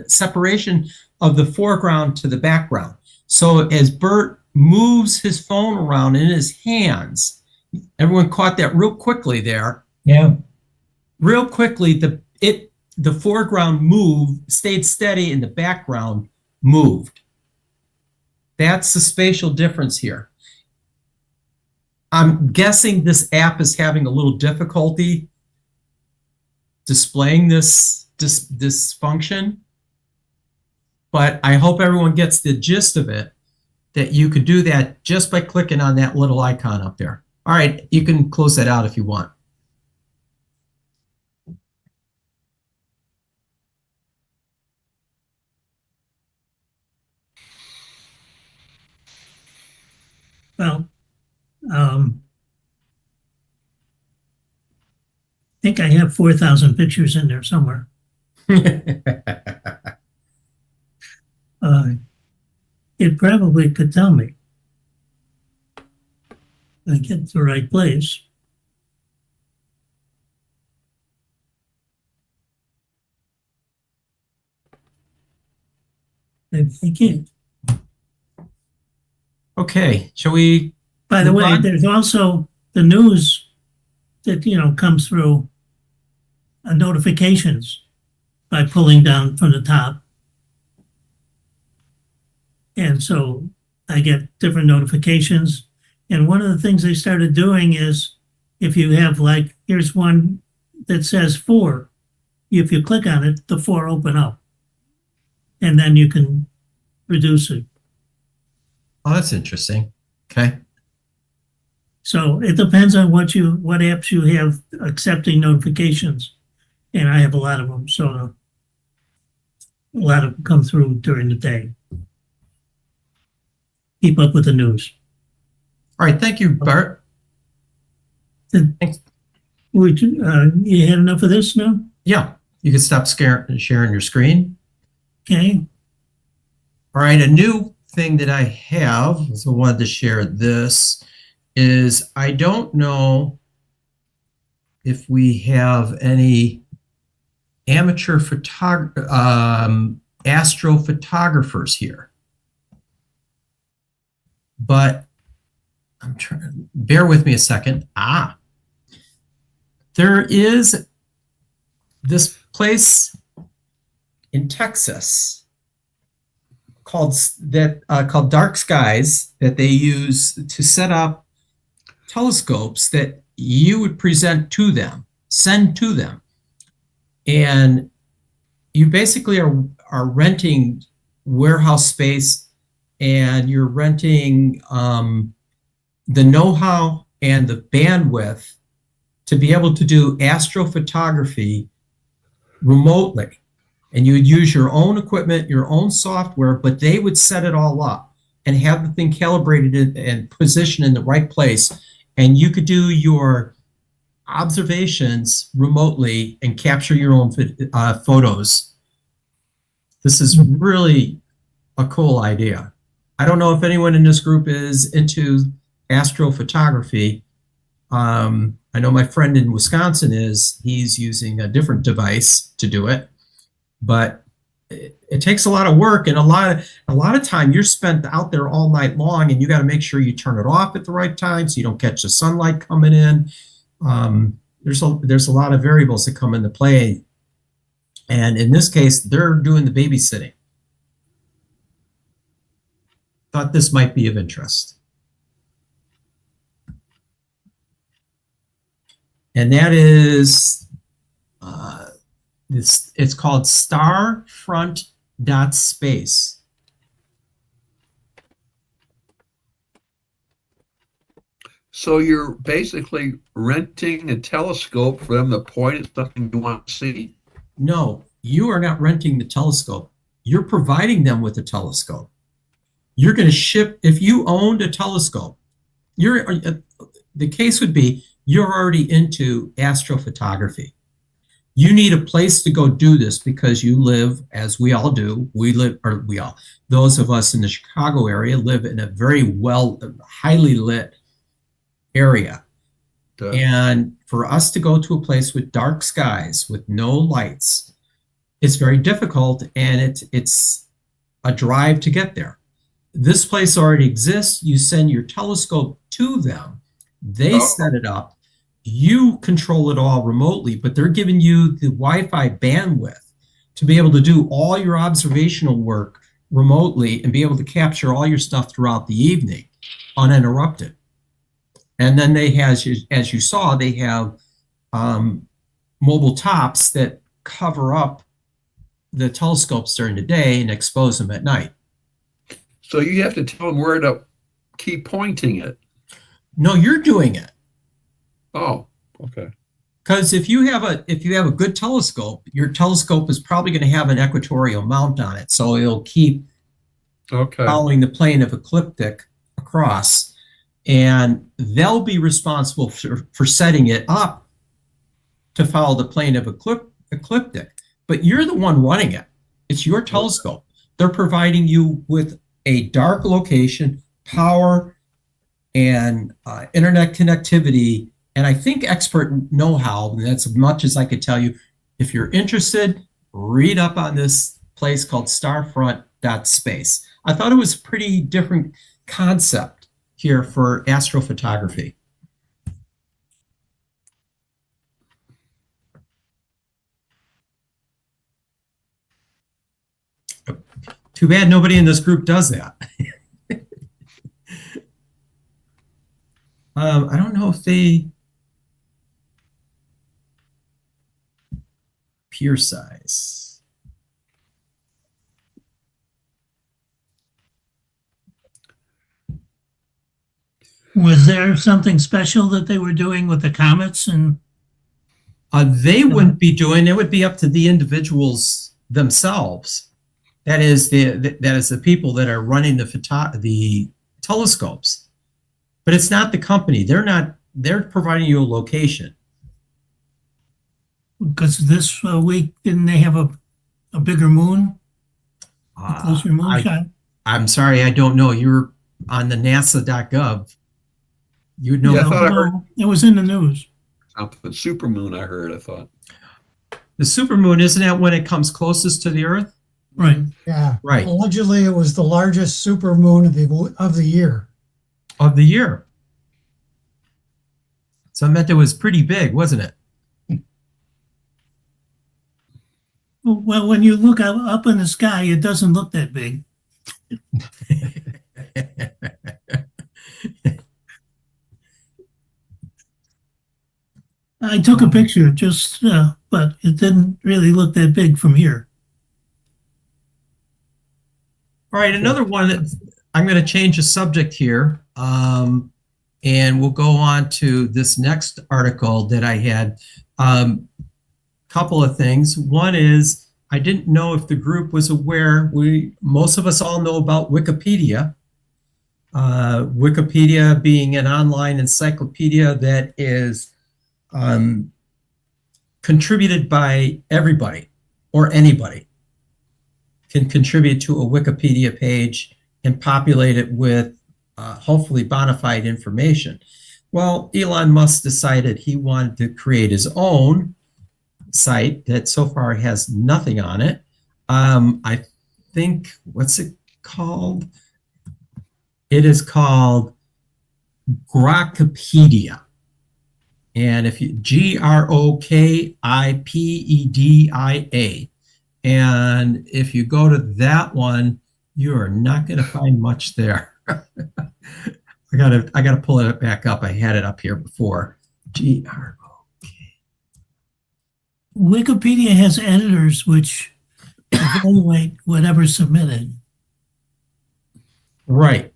separation of the foreground to the background. So as Bert moves his phone around in his hands, everyone caught that real quickly there. Yeah. Real quickly, the foreground moved, stayed steady, and the background moved. That's the spatial difference here. I'm guessing this app is having a little difficulty displaying this function, but I hope everyone gets the gist of it, that you could do that just by clicking on that little icon up there. All right, you can close that out if you want. Well, I think I have 4,000 pictures in there somewhere. It probably could tell me. I get to the right place. I can't. Okay, shall we? By the move way, on? there's also the news that, comes through notifications by pulling down from the top. And so I get different notifications. And one of the things they started doing is if you have here's one that says 4. If you click on it, the 4 open up. And then you can reduce it. Oh, that's interesting. Okay. So it depends on what apps you have accepting notifications. And I have a lot of them. So a lot of them come through during the day. Keep up with the news. All right, thank you, Bert. Thanks. You had enough of this now? Yeah, you can stop sharing your screen. Okay. All right, a new thing that I have, so I wanted to share this, is I don't know if we have any amateur astrophotographers here. But I'm trying, bear with me a second. There is this place in Texas called Dark Skies that they use to set up telescopes that you would present to them, send to them. And you basically are renting warehouse space, and you're renting the know-how and the bandwidth to be able to do astrophotography remotely. And you would use your own equipment, your own software, but they would set it all up and have the thing calibrated and positioned in the right place. And you could do your observations remotely and capture your own photos. This is really a cool idea. I don't know if anyone in this group is into astrophotography. I know my friend in Wisconsin is. He's using a different device to do it. But it takes a lot of work, and a lot of time you're spent out there all night long, and you got to make sure you turn it off at the right time so you don't catch the sunlight coming in. There's a lot of variables that come into play, and in this case, they're doing the babysitting. Thought this might be of interest. And that is it's called starfront.space. So you're basically renting a telescope for them to point at something you want to see? No, you are not renting the telescope. You're providing them with a telescope. You're going to ship, if you owned a telescope, the case would be you're already into astrophotography. You need a place to go do this because you live, as we all do, those of us in the Chicago area live in a very highly lit area. Duh. And for us to go to a place with dark skies, with no lights, it's very difficult, and it's a drive to get there. This place already exists. You send your telescope to them. They set it up. You control it all remotely, but they're giving you the Wi-Fi bandwidth to be able to do all your observational work remotely and be able to capture all your stuff throughout the evening uninterrupted. And then they have, as you saw, they have mobile tops that cover up the telescopes during the day and expose them at night. So you have to tell them where to keep pointing it. No, you're doing it. Oh, okay. Because if you have a good telescope, your telescope is probably going to have an equatorial mount on it, so it'll keep following the plane of ecliptic across, and they'll be responsible for setting it up to follow the plane of ecliptic. But you're the one running it. It's your telescope. They're providing you with a dark location, power, and internet connectivity, and I think expert know-how. And that's as much as I could tell you. If you're interested, read up on this place called starfront.space. I thought it was a pretty different concept here for astrophotography. Too bad nobody in this group does that. I don't know if they peer size. Was there something special that they were doing with the comets? And they wouldn't be doing it. Would be up to the individuals themselves. That is the people that are running the telescopes. But it's not the company. They're providing you a location. Because this week, didn't they have a bigger moon? A closer moonshot? I'm sorry, I don't know. You're on the NASA.gov. You would know. Yeah, I thought I heard it was in the news. something. Supermoon, I heard, I thought. The supermoon, isn't that when it comes closest to the Earth? Right. Yeah. Right. Allegedly, it was the largest supermoon of the year. Of the year. So it meant it was pretty big, wasn't it? Well, when you look up in the sky, it doesn't look that big. I took a picture but it didn't really look that big from here. All right, another one that I'm going to change the subject here, and we'll go on to this next article that I had. Couple of things. One is I didn't know if the group was aware. Most of us all know about Wikipedia. Wikipedia being an online encyclopedia that is contributed by everybody or anybody can contribute to a Wikipedia page and populate it with hopefully bona fide information. Well, Elon Musk decided he wanted to create his own site that so far has nothing on it. I think, what's it called? It is called Grokpedia. And if you, Grokipeda. And if you go to that one, you are not going to find much there. I gotta pull it back up. I had it up here before. Wikipedia has editors which evaluate whatever's submitted. Right.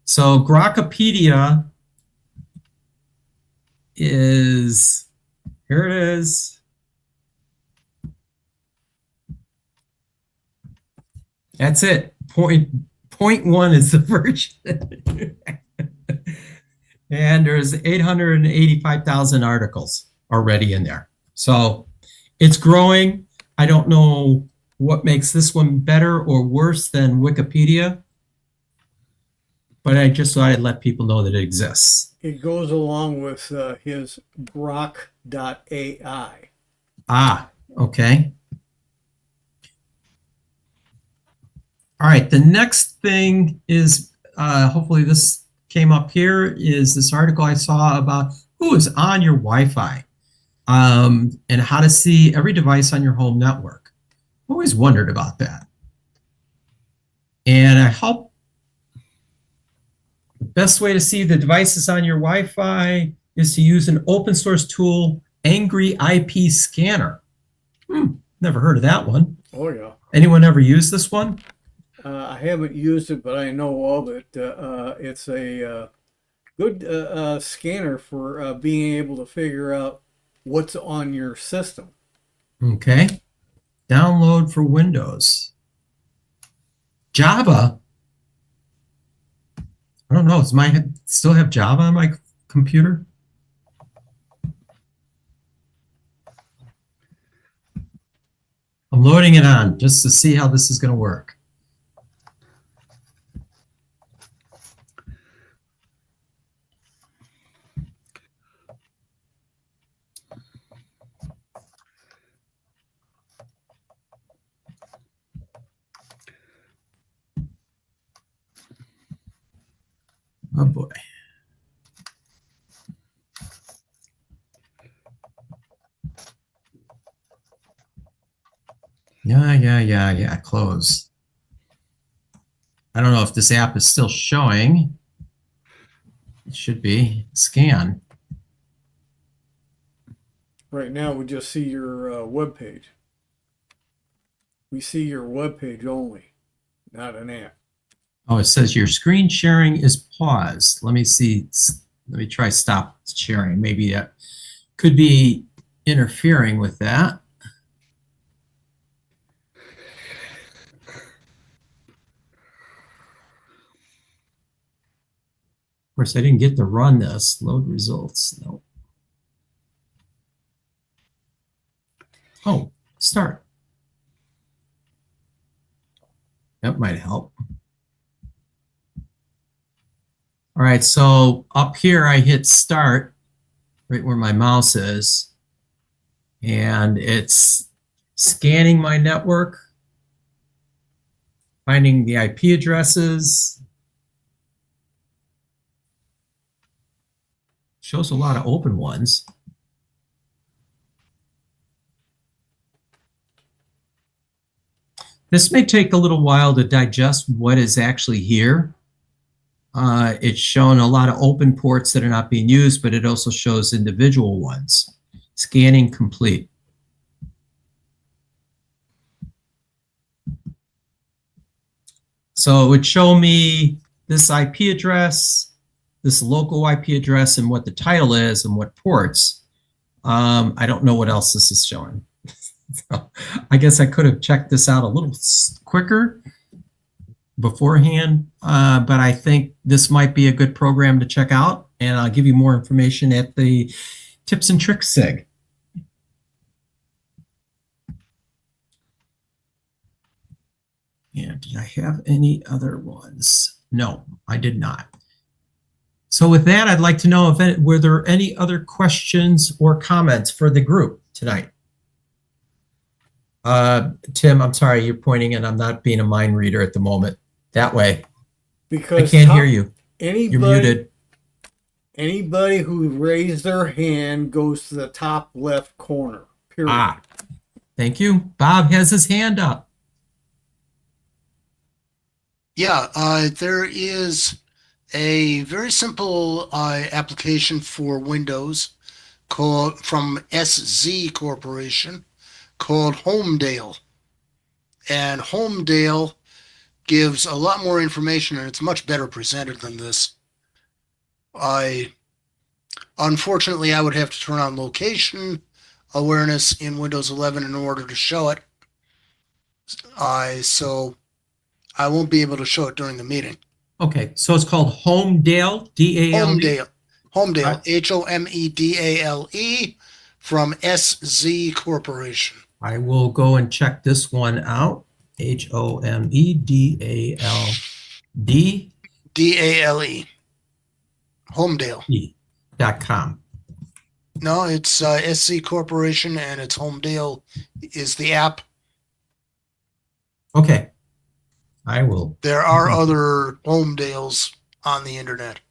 So Grokpedia is, here it is. That's it. Point one is the version. And there's 885,000 articles already in there. So it's growing. I don't know what makes this one better or worse than Wikipedia, but I just thought I'd let people know that it exists. It goes along with his Grok.ai. Ah, okay. All right, the next thing is, hopefully this came up here, is this article I saw about who is on your Wi-Fi and how to see every device on your home network. I always wondered about that. And I hope the best way to see the devices on your Wi-Fi is to use an open source tool, Angry IP Scanner. Never heard of that one. Oh, yeah. Anyone ever use this one? I haven't used it, but I know of it. It's a good scanner for being able to figure out what's on your system. Okay. Download for Windows. Java. I don't know. Does mine still have Java on my computer? I'm loading it on just to see how this is going to work. Oh boy. Yeah, close. I don't know if this app is still showing. It should be. Scan. Right now, we just see your web page. We see your web page only, not an app. Oh, it says your screen sharing is paused. Let me see. Let me try stop sharing. Maybe that could be interfering with that. Of course, I didn't get to run this. Load results. No. Oh, start. That might help. All right, so up here I hit start, right where my mouse is, and it's scanning my network, finding the IP addresses. Shows a lot of open ones. This may take a little while to digest what is actually here. It's shown a lot of open ports that are not being used, but it also shows individual ones. Scanning complete. So it would show me this IP address, this local IP address, and what the title is and what ports. I don't know what else this is showing. So I guess I could have checked this out a little quicker beforehand, but I think this might be a good program to check out, and I'll give you more information at the tips and tricks SIG. And did I have any other ones? No, I did not. So with that, I'd like to know if were there any other questions or comments for the group tonight? Tim, I'm sorry, you're pointing and I'm not being a mind reader at the moment. That way. I Because can't hear you. You're Anybody, muted. anybody who raised their hand goes to the top left corner. Period. Ah, thank you. Bob has his hand up. Yeah, there is a very simple application for Windows called from SZ Corporation called Homedale. And Homedale gives a lot more information and it's much better presented than this. Unfortunately, I would have to turn on location awareness in Windows 11 in order to show it. So I won't be able to show it during the meeting. Okay, so it's called Homedale, D-A-L-E? Homedale, Homedale from SZ Corporation. I will go and check this one out. Homedale. DALE. Homedale.com. No, it's SC Corporation and it's Homedale is the app. Okay. I will. There are other Homedales on the internet.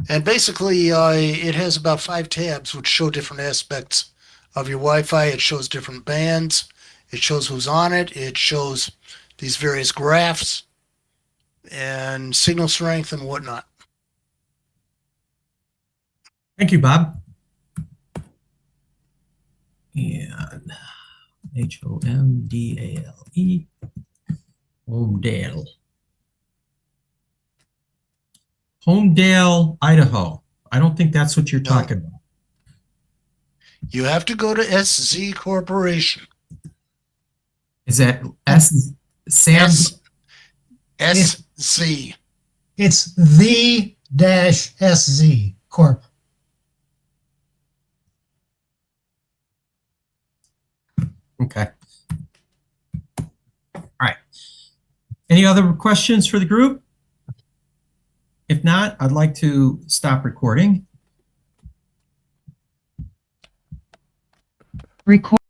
And basically, it has about 5 tabs which show different aspects of your Wi-Fi. It shows different bands. It shows who's on it. It shows these various graphs and signal strength and whatnot. Thank you, Bob. And Homedale. Homedale. Homedale, Idaho. I don't think that's what you're talking about. You have to go to SZ Corporation. Is that SZ? It's the -SZ Corp. Okay. All right. Any other questions for the group? If not, I'd like to stop recording. Record.